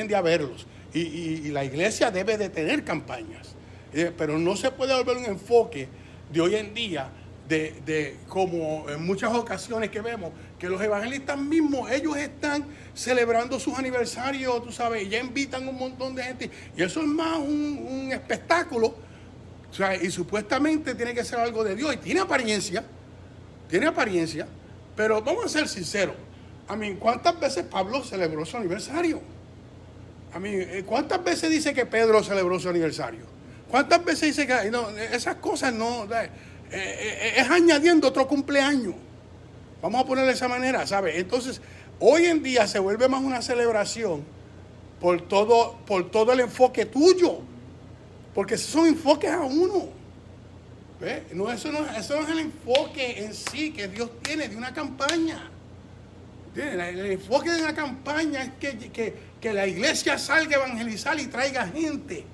de haberlos. Y la iglesia debe de tener campañas. Pero no se puede volver un enfoque de hoy en día, de como en muchas ocasiones que vemos, que los evangelistas mismos, ellos están celebrando sus aniversarios, tú sabes, y ya invitan un montón de gente. Y eso es más un espectáculo, o sea, y supuestamente tiene que ser algo de Dios, y tiene apariencia, pero vamos a ser sinceros. ¿Cuántas veces Pablo celebró su aniversario? ¿Cuántas veces dice que Pedro celebró su aniversario? ¿Cuántas veces dice que no, esas cosas no? Es añadiendo otro cumpleaños. Vamos a ponerlo de esa manera, ¿sabes? Entonces, hoy en día se vuelve más una celebración por todo el enfoque tuyo. Porque esos son enfoques a uno. ¿Ves? Eso no es el enfoque en sí que Dios tiene de una campaña. El enfoque de una campaña es que la iglesia salga a evangelizar y traiga gente,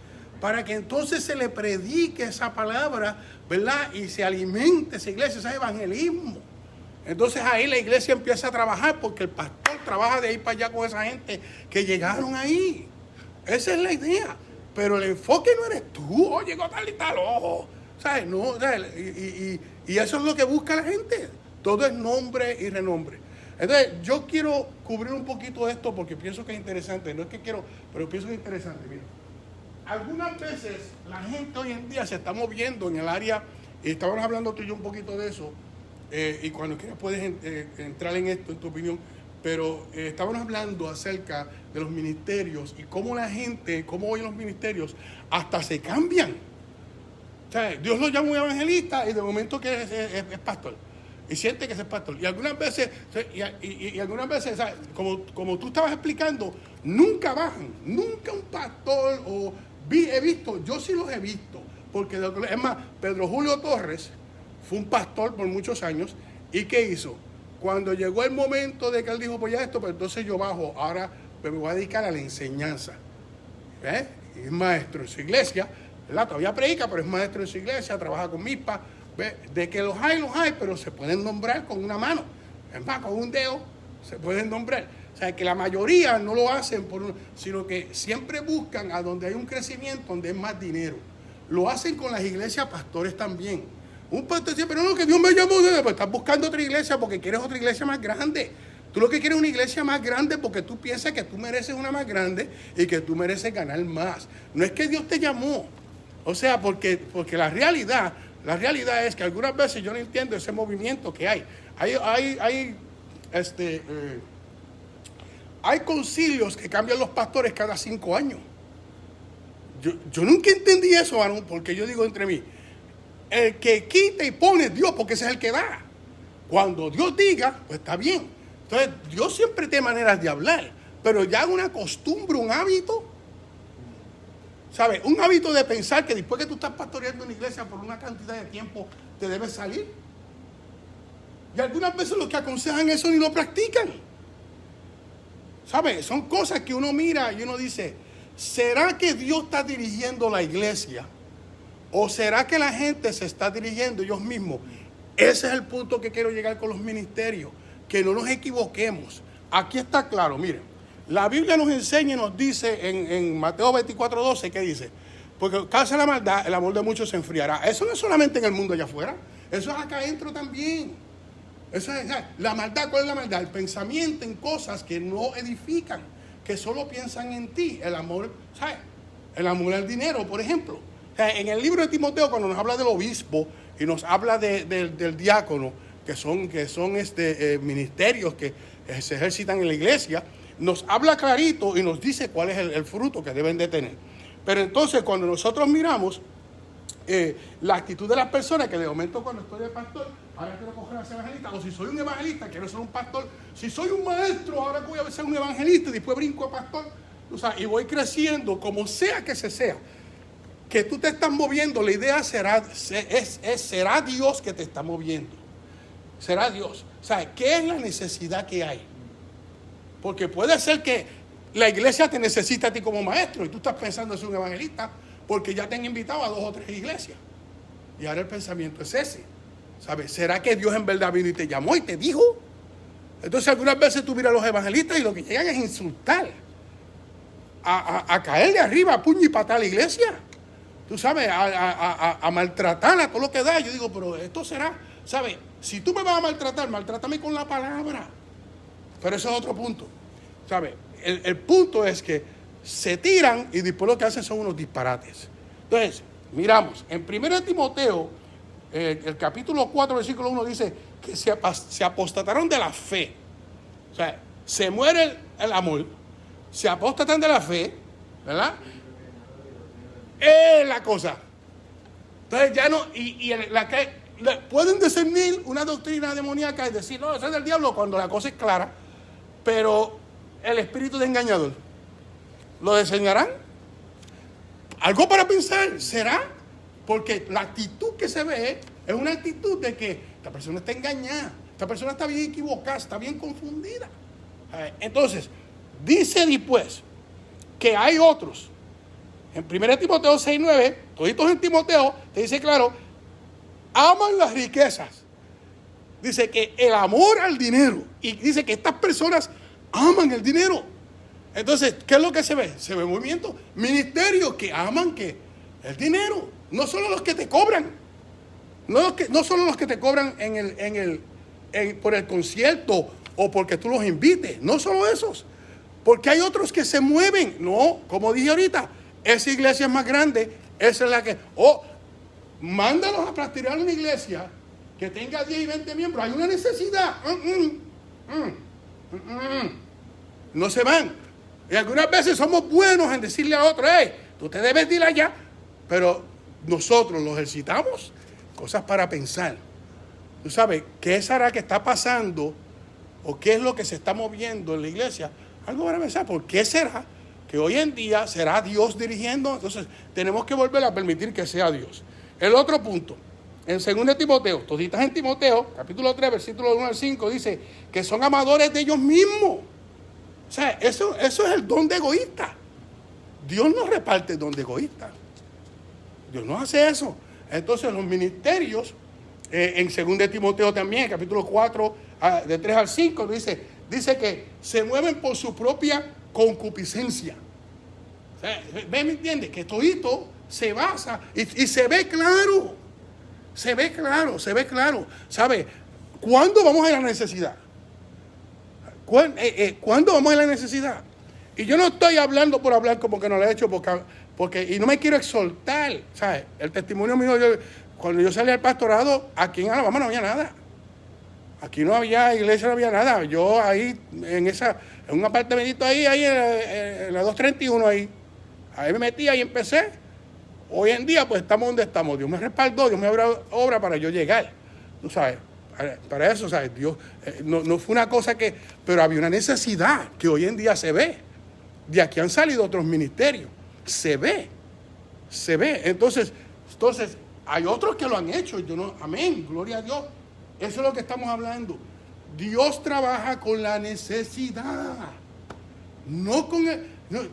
para que entonces se le predique esa palabra, ¿verdad? Y se alimente esa iglesia, ese evangelismo. Entonces ahí la iglesia empieza a trabajar, porque el pastor trabaja de ahí para allá con esa gente que llegaron ahí. Esa es la idea. Pero el enfoque no eres tú, llegó tal y tal, ¿sabes? No, y eso es lo que busca la gente. Todo es nombre y renombre. Entonces, yo quiero cubrir un poquito de esto porque pienso que es interesante. No es que quiero, pero pienso que es interesante. Mira, algunas veces la gente hoy en día se está moviendo en el área, y estábamos hablando tú y yo un poquito de eso, y cuando quieras puedes entrar en esto, en tu opinión, pero estábamos hablando acerca de los ministerios y cómo la gente, cómo hoy los ministerios hasta se cambian. O sea, Dios lo llama un evangelista y de momento que es pastor. Y siente que es pastor. Y algunas veces, o sea, como tú estabas explicando, nunca bajan. Nunca un pastor he visto, yo sí los he visto. Porque es más, Pedro Julio Torres fue un pastor por muchos años. ¿Y qué hizo? Cuando llegó el momento de que él dijo, pues ya esto, pues entonces yo bajo, ahora me voy a dedicar a la enseñanza. ¿Ves? Y es maestro en su iglesia, ¿verdad? Todavía predica, pero es maestro en su iglesia, trabaja con MISPA. De que los hay, pero se pueden nombrar con una mano. Es más, con un dedo se pueden nombrar. O sea, que la mayoría no lo hacen sino que siempre buscan a donde hay un crecimiento, donde hay más dinero. Lo hacen con las iglesias pastores también. Un pastor dice, pero no, que Dios me llamó, pues estás buscando otra iglesia porque quieres otra iglesia más grande. Tú lo que quieres es una iglesia más grande porque tú piensas que tú mereces una más grande y que tú mereces ganar más. No es que Dios te llamó. O sea, porque la realidad es que algunas veces yo no entiendo ese movimiento que hay. Hay concilios que cambian los pastores cada 5 años. Yo nunca entendí eso, varón, porque yo digo entre mí, el que quita y pone es Dios, porque ese es el que da. Cuando Dios diga, pues está bien. Entonces, Dios siempre tiene maneras de hablar, pero ya una costumbre, un hábito, ¿sabes? Un hábito de pensar que después que tú estás pastoreando una iglesia por una cantidad de tiempo, te debes salir. Y algunas veces los que aconsejan eso ni lo practican. ¿Sabes? Son cosas que uno mira y uno dice, ¿será que Dios está dirigiendo la iglesia? ¿O será que la gente se está dirigiendo ellos mismos? Ese es el punto que quiero llegar con los ministerios. Que no nos equivoquemos. Aquí está claro, miren. La Biblia nos enseña y nos dice en Mateo 24:12, ¿qué dice? Porque causa la maldad, el amor de muchos se enfriará. Eso no es solamente en el mundo allá afuera, eso es acá adentro también. Eso es, la maldad, ¿cuál es la maldad? El pensamiento en cosas que no edifican, que solo piensan en ti. El amor, ¿sabes? El amor al dinero, por ejemplo. O sea, en el libro de Timoteo, cuando nos habla del obispo y nos habla del diácono, que son ministerios que se ejercitan en la iglesia, nos habla clarito y nos dice cuál es el fruto que deben de tener. Pero entonces cuando nosotros miramos la actitud de las personas que de momento cuando estoy de pastor, ahora quiero coger a ser evangelista, o si soy un evangelista, quiero ser un pastor, si soy un maestro, ahora voy a ser un evangelista y después brinco a pastor, o sea, y voy creciendo, como sea que se sea, que tú te estás moviendo, la idea será Dios que te está moviendo, será Dios. O sea, ¿qué es la necesidad que hay? Porque puede ser que la iglesia te necesita a ti como maestro y tú estás pensando en ser un evangelista porque ya te han invitado a 2 o 3 iglesias. Y ahora el pensamiento es ese. ¿Sabes? ¿Será que Dios en verdad vino y te llamó y te dijo? Entonces algunas veces tú miras a los evangelistas y lo que llegan es insultar. A caer de arriba, a puño y patada a la iglesia. Tú sabes, a maltratarla, todo lo que da. Yo digo, pero esto será, ¿sabes? Si tú me vas a maltratar, maltrátame con la palabra. Pero eso es otro punto. ¿Sabes? El punto es que se tiran y después lo que hacen son unos disparates. Entonces, miramos, en 1 Timoteo, el capítulo 4, versículo 1 dice que se apostataron de la fe. O sea, se muere el amor, se apostatan de la fe, ¿verdad? Es la cosa. Entonces ya no, pueden discernir una doctrina demoníaca y decir, no, eso es del diablo, cuando la cosa es clara, pero el espíritu de engañador, ¿lo enseñarán? Algo para pensar, ¿será? Porque la actitud que se ve es una actitud de que esta persona está engañada, esta persona está bien equivocada, está bien confundida. Entonces, dice después que hay otros. En 1 Timoteo 6:9, toditos en Timoteo, te dice claro, aman las riquezas. Dice que el amor al dinero. Y dice que estas personas aman el dinero. Entonces, ¿qué es lo que se ve? Se ve movimiento, ministerios que aman que el dinero. No solo los que te cobran. No solo los que te cobran por el concierto o porque tú los invites. No solo esos. Porque hay otros que se mueven. No, como dije ahorita, esa iglesia es más grande. Esa es la que... mándalos a pastorear una iglesia que tenga 10 y 20 miembros. Hay una necesidad. No se van. Y algunas veces somos buenos en decirle a otro, hey, tú te debes de ir allá. Pero nosotros los ejercitamos. Cosas para pensar. Tú sabes, ¿qué será que está pasando? ¿O qué es lo que se está moviendo en la iglesia? Algo para pensar. ¿Por qué será que hoy en día será Dios dirigiendo? Entonces tenemos que volver a permitir que sea Dios. El otro punto, en 2 Timoteo, toditas en Timoteo, capítulo 3, versículo 1 al 5, dice que son amadores de ellos mismos. O sea, eso es el don de egoísta. Dios no reparte el don de egoísta. Dios no hace eso. Entonces los ministerios, en 2 Timoteo también, capítulo 4, de 3 al 5, dice que se mueven por su propia concupiscencia. O sea, ¿me entiendes? Que todito se basa y se ve claro. Se ve claro. ¿Sabe? ¿Cuándo vamos a la necesidad? ¿Cuándo vamos a la necesidad? Y yo no estoy hablando por hablar como que no lo he hecho porque y no me quiero exaltar. ¿Sabes? El testimonio mío, cuando yo salí al pastorado, aquí en Alabama no había nada. Aquí no había iglesia, no había nada. Yo ahí, en un apartamentito ahí en la 231 ahí me metí y empecé. Hoy en día, pues estamos donde estamos. Dios me respaldó, Dios me abrió obra para yo llegar. Tú sabes, para eso, ¿sabes? Dios, no fue una cosa que... Pero había una necesidad que hoy en día se ve. De aquí han salido otros ministerios. Se ve. Entonces, hay otros que lo han hecho. Amén, gloria a Dios. Eso es lo que estamos hablando. Dios trabaja con la necesidad. No con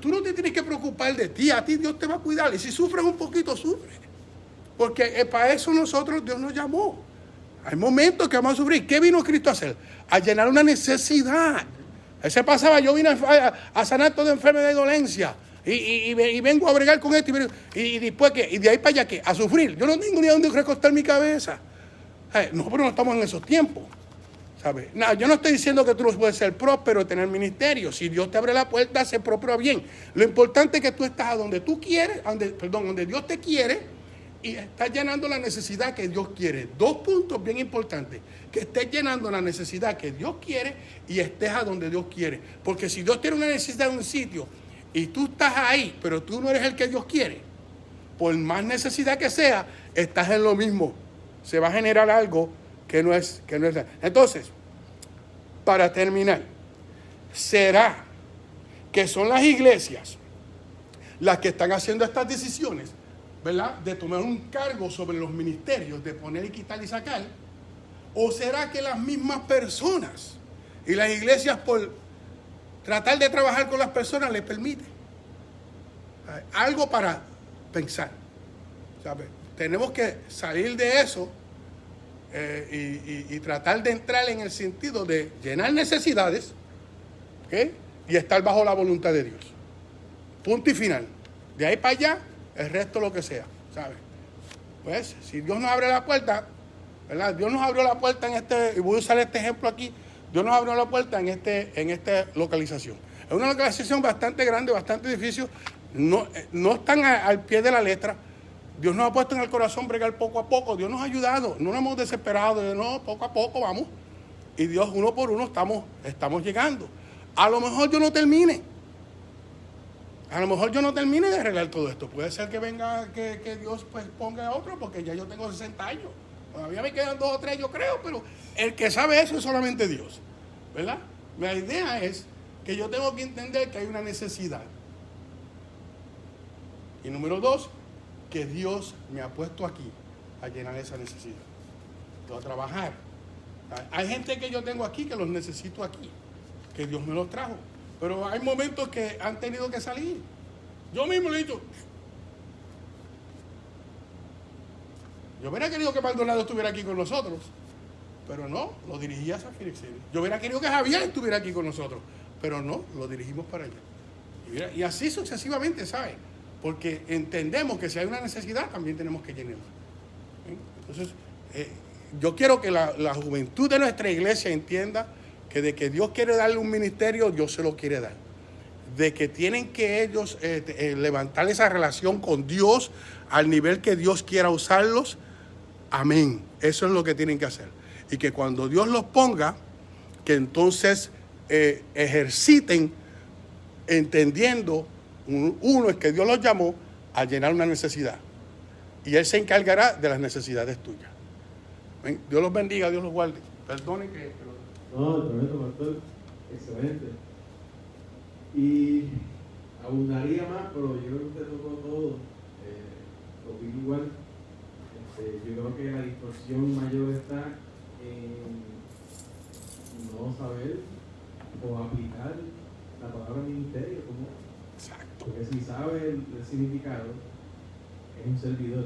tú no te tienes que preocupar de ti. A ti Dios te va a cuidar. Y si sufres un poquito, sufre. Porque para eso Dios nos llamó. Hay momentos que vamos a sufrir. ¿Qué vino Cristo a hacer? A llenar una necesidad. Él se pasaba, yo vine a sanar toda enfermedad y dolencia. Y vengo a bregar con esto. Y después, ¿qué? Y de ahí para allá, ¿qué? A sufrir. Yo no tengo ni a dónde recostar mi cabeza. Nosotros no estamos en esos tiempos. ¿Sabes? No, yo no estoy diciendo que tú no puedes ser próspero y tener ministerio. Si Dios te abre la puerta, sé próspero bien. Lo importante es que tú estás a donde tú quieres, donde Dios te quiere, y estás llenando la necesidad que Dios quiere. 2 puntos bien importantes. Que estés llenando la necesidad que Dios quiere y estés a donde Dios quiere. Porque si Dios tiene una necesidad en un sitio y tú estás ahí, pero tú no eres el que Dios quiere, por más necesidad que sea, estás en lo mismo. Se va a generar algo que no es real. Entonces, para terminar, ¿será que son las iglesias las que están haciendo estas decisiones, ¿verdad?, de tomar un cargo sobre los ministerios, de poner y quitar y sacar? ¿O será que las mismas personas y las iglesias, por tratar de trabajar con las personas, les permiten? Algo para pensar, ¿sabes? Tenemos que salir de eso y tratar de entrar en el sentido de llenar necesidades, ¿ok?, y estar bajo la voluntad de Dios. Punto y final. De ahí para allá, el resto lo que sea, ¿sabes? Pues, si Dios nos abre la puerta, ¿verdad? Dios nos abrió la puerta y voy a usar este ejemplo aquí, Dios nos abrió la puerta en esta localización. Es una localización bastante grande, bastante difícil, no están al pie de la letra. Dios nos ha puesto en el corazón bregar poco a poco, Dios nos ha ayudado, no nos hemos desesperado, no, poco a poco vamos. Y Dios, uno por uno, estamos llegando. A lo mejor yo no termine. A lo mejor yo no termine de arreglar todo esto. Puede ser que venga, que Dios pues ponga a otro, porque ya yo tengo 60 años. Todavía me quedan 2 o 3, yo creo, pero el que sabe eso es solamente Dios, ¿verdad? La idea es que yo tengo que entender que hay una necesidad. Y número 2, que Dios me ha puesto aquí a llenar esa necesidad. A trabajar. Hay gente que yo tengo aquí que los necesito aquí, que Dios me los trajo. Pero hay momentos que han tenido que salir. Yo mismo le he dicho, yo hubiera querido que Maldonado estuviera aquí con nosotros, pero no, lo dirigí a San Félix. Yo hubiera querido que Javier estuviera aquí con nosotros, pero no, lo dirigimos para allá. Y así sucesivamente, ¿sabes? Porque entendemos que si hay una necesidad, también tenemos que llenarla. Entonces, yo quiero que la juventud de nuestra iglesia entienda que de que Dios quiere darle un ministerio, Dios se lo quiere dar. De que tienen que ellos levantar esa relación con Dios al nivel que Dios quiera usarlos. Amén. Eso es lo que tienen que hacer. Y que cuando Dios los ponga, que entonces ejerciten entendiendo, uno es que Dios los llamó a llenar una necesidad. Y Él se encargará de las necesidades tuyas. ¿Ven? Dios los bendiga, Dios los guarde. Perdonen que... No, tremendo, pastor. Excelente. Y abundaría más, pero yo creo que usted tocó todo. Opino igual. Yo creo que la distorsión mayor está en no saber o aplicar la palabra ministerio como. Exacto. Porque si sabe el significado, es un servidor.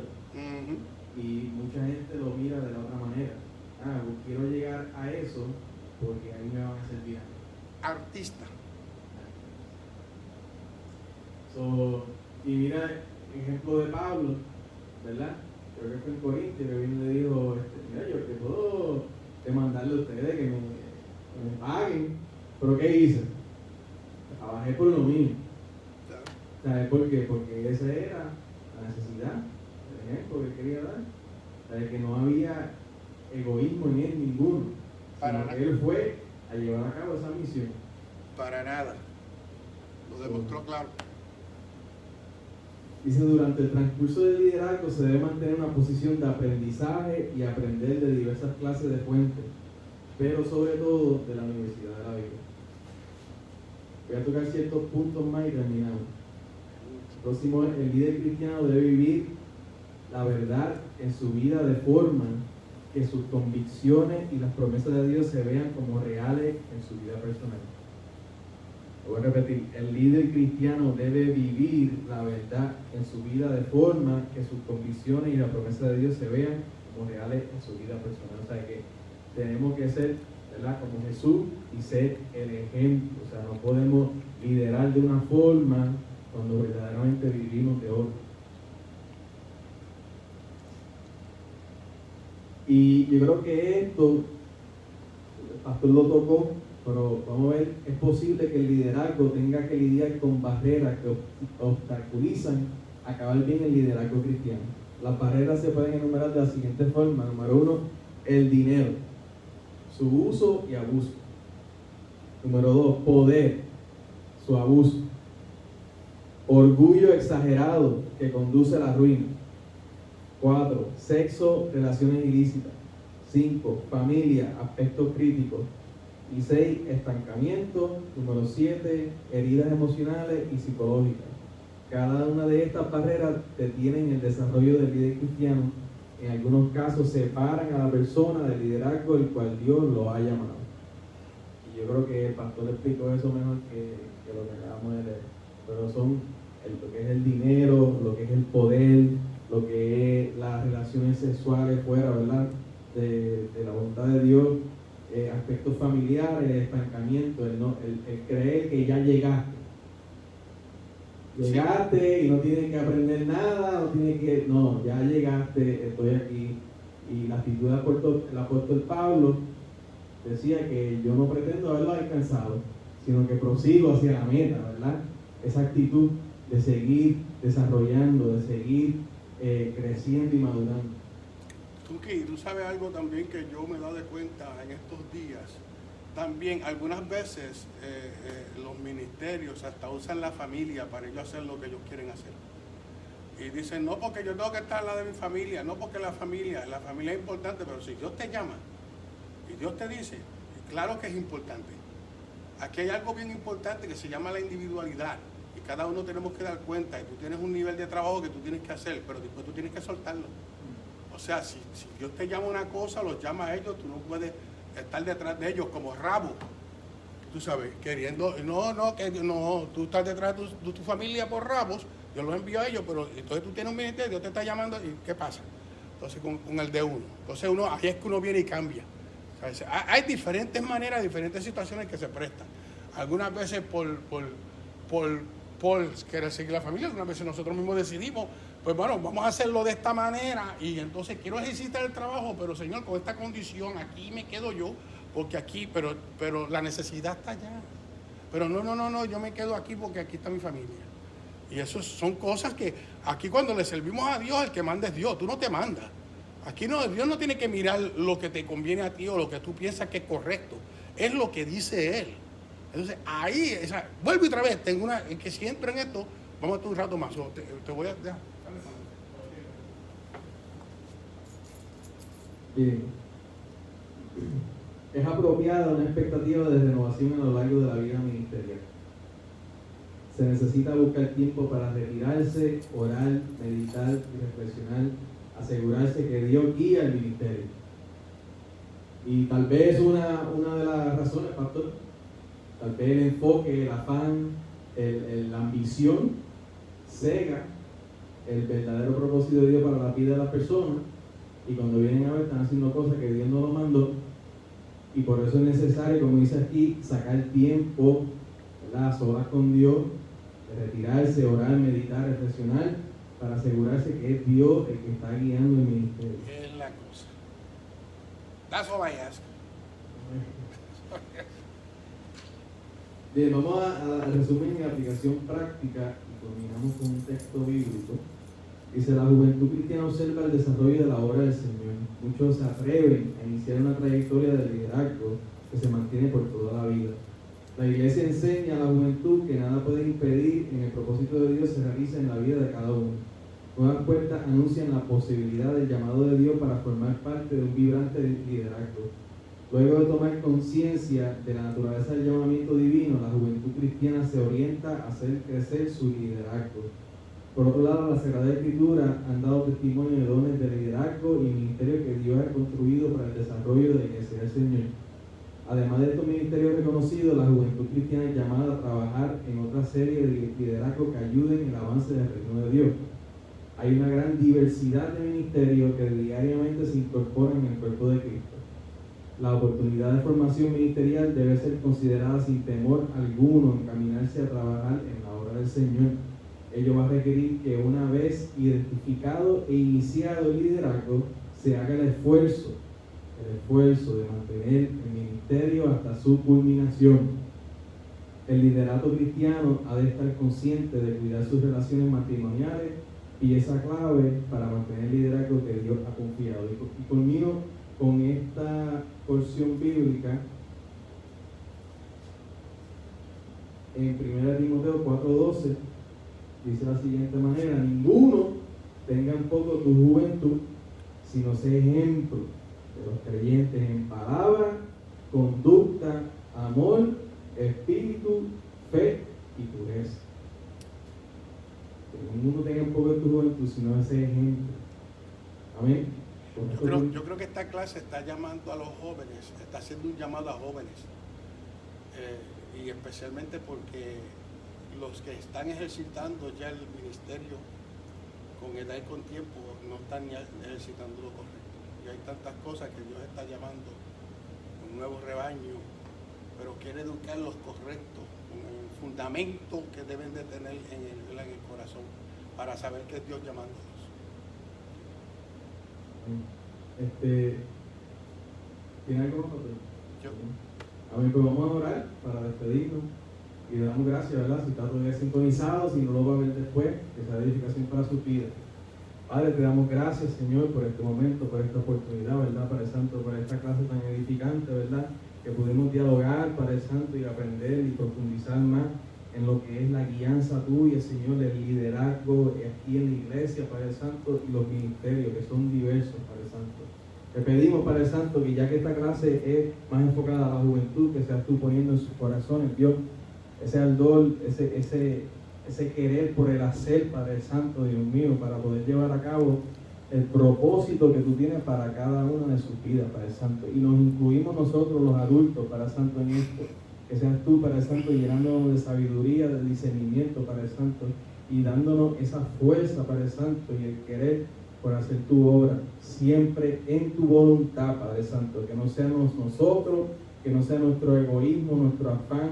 Y mucha gente lo mira de la otra manera. Quiero llegar a eso porque ahí me van a servir. Artista. Y mira, ejemplo de Pablo, ¿verdad? Creo que fue en Corintios que vino y le dijo, mira, yo que puedo demandarle a ustedes que me paguen, pero ¿qué hice? Trabajé por lo mío. ¿Sabes por qué? Porque esa era la necesidad, el ejemplo que quería dar. ¿Sabes? Que no había egoísmo en él ninguno, sino que él fue a llevar a cabo esa misión. Para nada. Lo demostró claro. Dice, durante el transcurso del liderazgo se debe mantener una posición de aprendizaje y aprender de diversas clases de fuentes, pero sobre todo de la Universidad de la Biblia. Voy a tocar ciertos puntos más y terminamos. Próximo, el líder cristiano debe vivir la verdad en su vida de forma que sus convicciones y las promesas de Dios se vean como reales en su vida personal. Lo voy a repetir, el líder cristiano debe vivir la verdad en su vida de forma que sus convicciones y las promesas de Dios se vean como reales en su vida personal. O sea que tenemos que ser, ¿verdad?, como Jesús y ser el ejemplo. O sea, no podemos liderar de una forma cuando verdaderamente vivimos de otra. Y yo creo que esto, el pastor lo tocó, pero vamos a ver, es posible que el liderazgo tenga que lidiar con barreras que obstaculizan acabar bien el liderazgo cristiano. Las barreras se pueden enumerar de la siguiente forma. Número 1, el dinero, su uso y abuso. Número 2, poder, su abuso. Orgullo exagerado que conduce a la ruina. 4. Sexo, relaciones ilícitas. 5. Familia, aspectos críticos. Y 6. Estancamiento. Número 7. Heridas emocionales y psicológicas. Cada una de estas barreras detienen el desarrollo del líder cristiano. En algunos casos separan a la persona del liderazgo el cual Dios lo ha llamado. Y yo creo que el pastor explicó eso mejor que lo que acabamos de leer. Pero son lo que es el dinero, lo que es el poder, lo que es las relaciones sexuales fuera, ¿verdad?, de la voluntad de Dios, aspectos familiares, el estancamiento, el creer que ya llegaste. Llegaste y no tienes que aprender nada, ya llegaste, estoy aquí. Y la actitud del apóstol Pablo decía que yo no pretendo haberlo alcanzado, sino que prosigo hacia la meta, ¿verdad? Esa actitud de seguir desarrollando, de seguir creciendo y madurando. Tú sabes algo también que yo me he dado cuenta en estos días. También algunas veces los ministerios hasta usan la familia para ellos hacer lo que ellos quieren hacer. Y dicen, no porque yo tengo que estar al lado de mi familia, no porque la familia es importante, pero si Dios te llama y Dios te dice, claro que es importante. Aquí hay algo bien importante que se llama la individualidad. Y cada uno tenemos que dar cuenta. Y tú tienes un nivel de trabajo que tú tienes que hacer, pero después tú tienes que soltarlo. O sea, si Dios te llama una cosa, los llama a ellos, tú no puedes estar detrás de ellos como rabo. Tú sabes, queriendo, tú estás detrás de tu familia por rabos, Dios los envió a ellos, pero entonces tú tienes un ministerio, Dios te está llamando, ¿y qué pasa? Entonces con el de uno. Entonces ahí es que uno viene y cambia. O sea, hay diferentes maneras, diferentes situaciones que se prestan. Algunas veces por querer seguir la familia, algunas veces nosotros mismos decidimos, pues bueno, vamos a hacerlo de esta manera y entonces quiero ejercitar el trabajo, pero Señor, con esta condición, aquí me quedo yo, porque aquí, pero la necesidad está allá. Pero no, yo me quedo aquí porque aquí está mi familia. Y eso son cosas que aquí cuando le servimos a Dios, el que manda es Dios, tú no te mandas. Aquí no, Dios no tiene que mirar lo que te conviene a ti o lo que tú piensas que es correcto, es lo que dice Él. Entonces ahí, vuelvo otra vez, tengo que si entro en esto, vamos a estar un rato más, te voy a dejar. Bien. Es apropiada una expectativa de renovación a lo largo de la vida ministerial. Se necesita buscar tiempo para retirarse, orar, meditar y reflexionar, asegurarse que Dios guía el ministerio. Y tal vez una de las razones, pastor, tal vez el enfoque, el afán, la ambición cega el verdadero propósito de Dios para la vida de las personas, y cuando vienen a ver están haciendo cosas que Dios no lo mandó, y por eso es necesario, como dice aquí, sacar tiempo, ¿verdad?, a solas con Dios, de retirarse, orar, meditar, reflexionar, para asegurarse que es Dios el que está guiando el ministerio. Es la cosa. That's all I ask. Bien, vamos al resumen y aplicación práctica y terminamos con un texto bíblico. Dice: la juventud cristiana observa el desarrollo de la obra del Señor. Muchos se atreven a iniciar una trayectoria de liderazgo que se mantiene por toda la vida. La iglesia enseña a la juventud que nada puede impedir en el propósito de Dios se realice en la vida de cada uno. Nuevas puertas anuncian la posibilidad del llamado de Dios para formar parte de un vibrante liderazgo. Luego de tomar conciencia de la naturaleza del llamamiento divino, la juventud cristiana se orienta a hacer crecer su liderazgo. Por otro lado, la Sagrada Escritura han dado testimonio de dones de liderazgo y ministerio que Dios ha construido para el desarrollo de la Iglesia del Señor. Además de estos ministerios reconocidos, la juventud cristiana es llamada a trabajar en otra serie de liderazgos que ayuden en el avance del reino de Dios. Hay una gran diversidad de ministerios que diariamente se incorporan en el cuerpo de Cristo. La oportunidad de formación ministerial debe ser considerada sin temor alguno, encaminarse a trabajar en la obra del Señor. Ello va a requerir que una vez identificado e iniciado el liderazgo, se haga el esfuerzo de mantener el ministerio hasta su culminación. El liderato cristiano ha de estar consciente de cuidar sus relaciones matrimoniales, pieza clave para mantener el liderazgo que Dios ha confiado. Y culmino con esta porción bíblica en 1 Timoteo 4:12. Dice de la siguiente manera: ninguno tenga en poco tu juventud, sino sé ejemplo de los creyentes en palabra, conducta, amor, espíritu, fe y pureza. Que ninguno tenga en poco tu juventud, sino ese ejemplo. Amén. Yo creo que esta clase está llamando a los jóvenes, está haciendo un llamado a jóvenes, y especialmente porque los que están ejercitando ya el ministerio con edad y con tiempo no están ya ejercitando lo correcto. Y hay tantas cosas que Dios está llamando, un nuevo rebaño, pero quiere educar los correctos, con el fundamento que deben de tener en el corazón para saber que es Dios llamándolos. ¿Tiene algo más? Yo. Amén, pues vamos a orar para despedirnos y le damos gracias, ¿verdad? Si está todavía sintonizado, si no lo va a ver después, que sea edificación para su vida. Padre, te damos gracias, Señor, por este momento, por esta oportunidad, ¿verdad? Padre Santo, por esta clase tan edificante, ¿verdad? Que pudimos dialogar, Padre Santo, y aprender y profundizar más en lo que es la guianza tuya, Señor, el liderazgo aquí en la iglesia, Padre Santo, y los ministerios que son diversos, Padre Santo. Te pedimos, Padre Santo, que ya que esta clase es más enfocada a la juventud, que seas tú poniendo en sus corazones, Dios, ese ardor, ese querer por el hacer, Padre Santo, Dios mío, para poder llevar a cabo el propósito que tú tienes para cada una de sus vidas, Padre Santo. Y nos incluimos nosotros, los adultos, Padre Santo, en esto. Que seas tú, Padre Santo, llenándonos de sabiduría, de discernimiento, Padre Santo, y dándonos esa fuerza, Padre Santo, y el querer por hacer tu obra, siempre en tu voluntad, Padre Santo. Que no seamos nosotros, que no sea nuestro egoísmo, nuestro afán,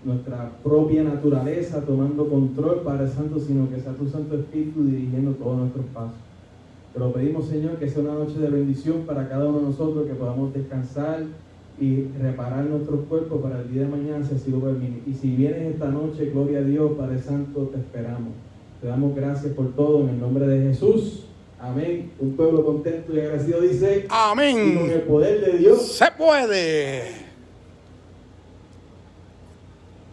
nuestra propia naturaleza tomando control, Padre Santo, sino que sea tu Santo Espíritu dirigiendo todos nuestros pasos. Te lo pedimos, Señor, que sea una noche de bendición para cada uno de nosotros, que podamos descansar y reparar nuestros cuerpos para el día de mañana, si así lo permite. Y si vienes esta noche, gloria a Dios, Padre Santo, te esperamos. Te damos gracias por todo en el nombre de Jesús. Amén. Un pueblo contento y agradecido dice: amén. Y con el poder de Dios se puede.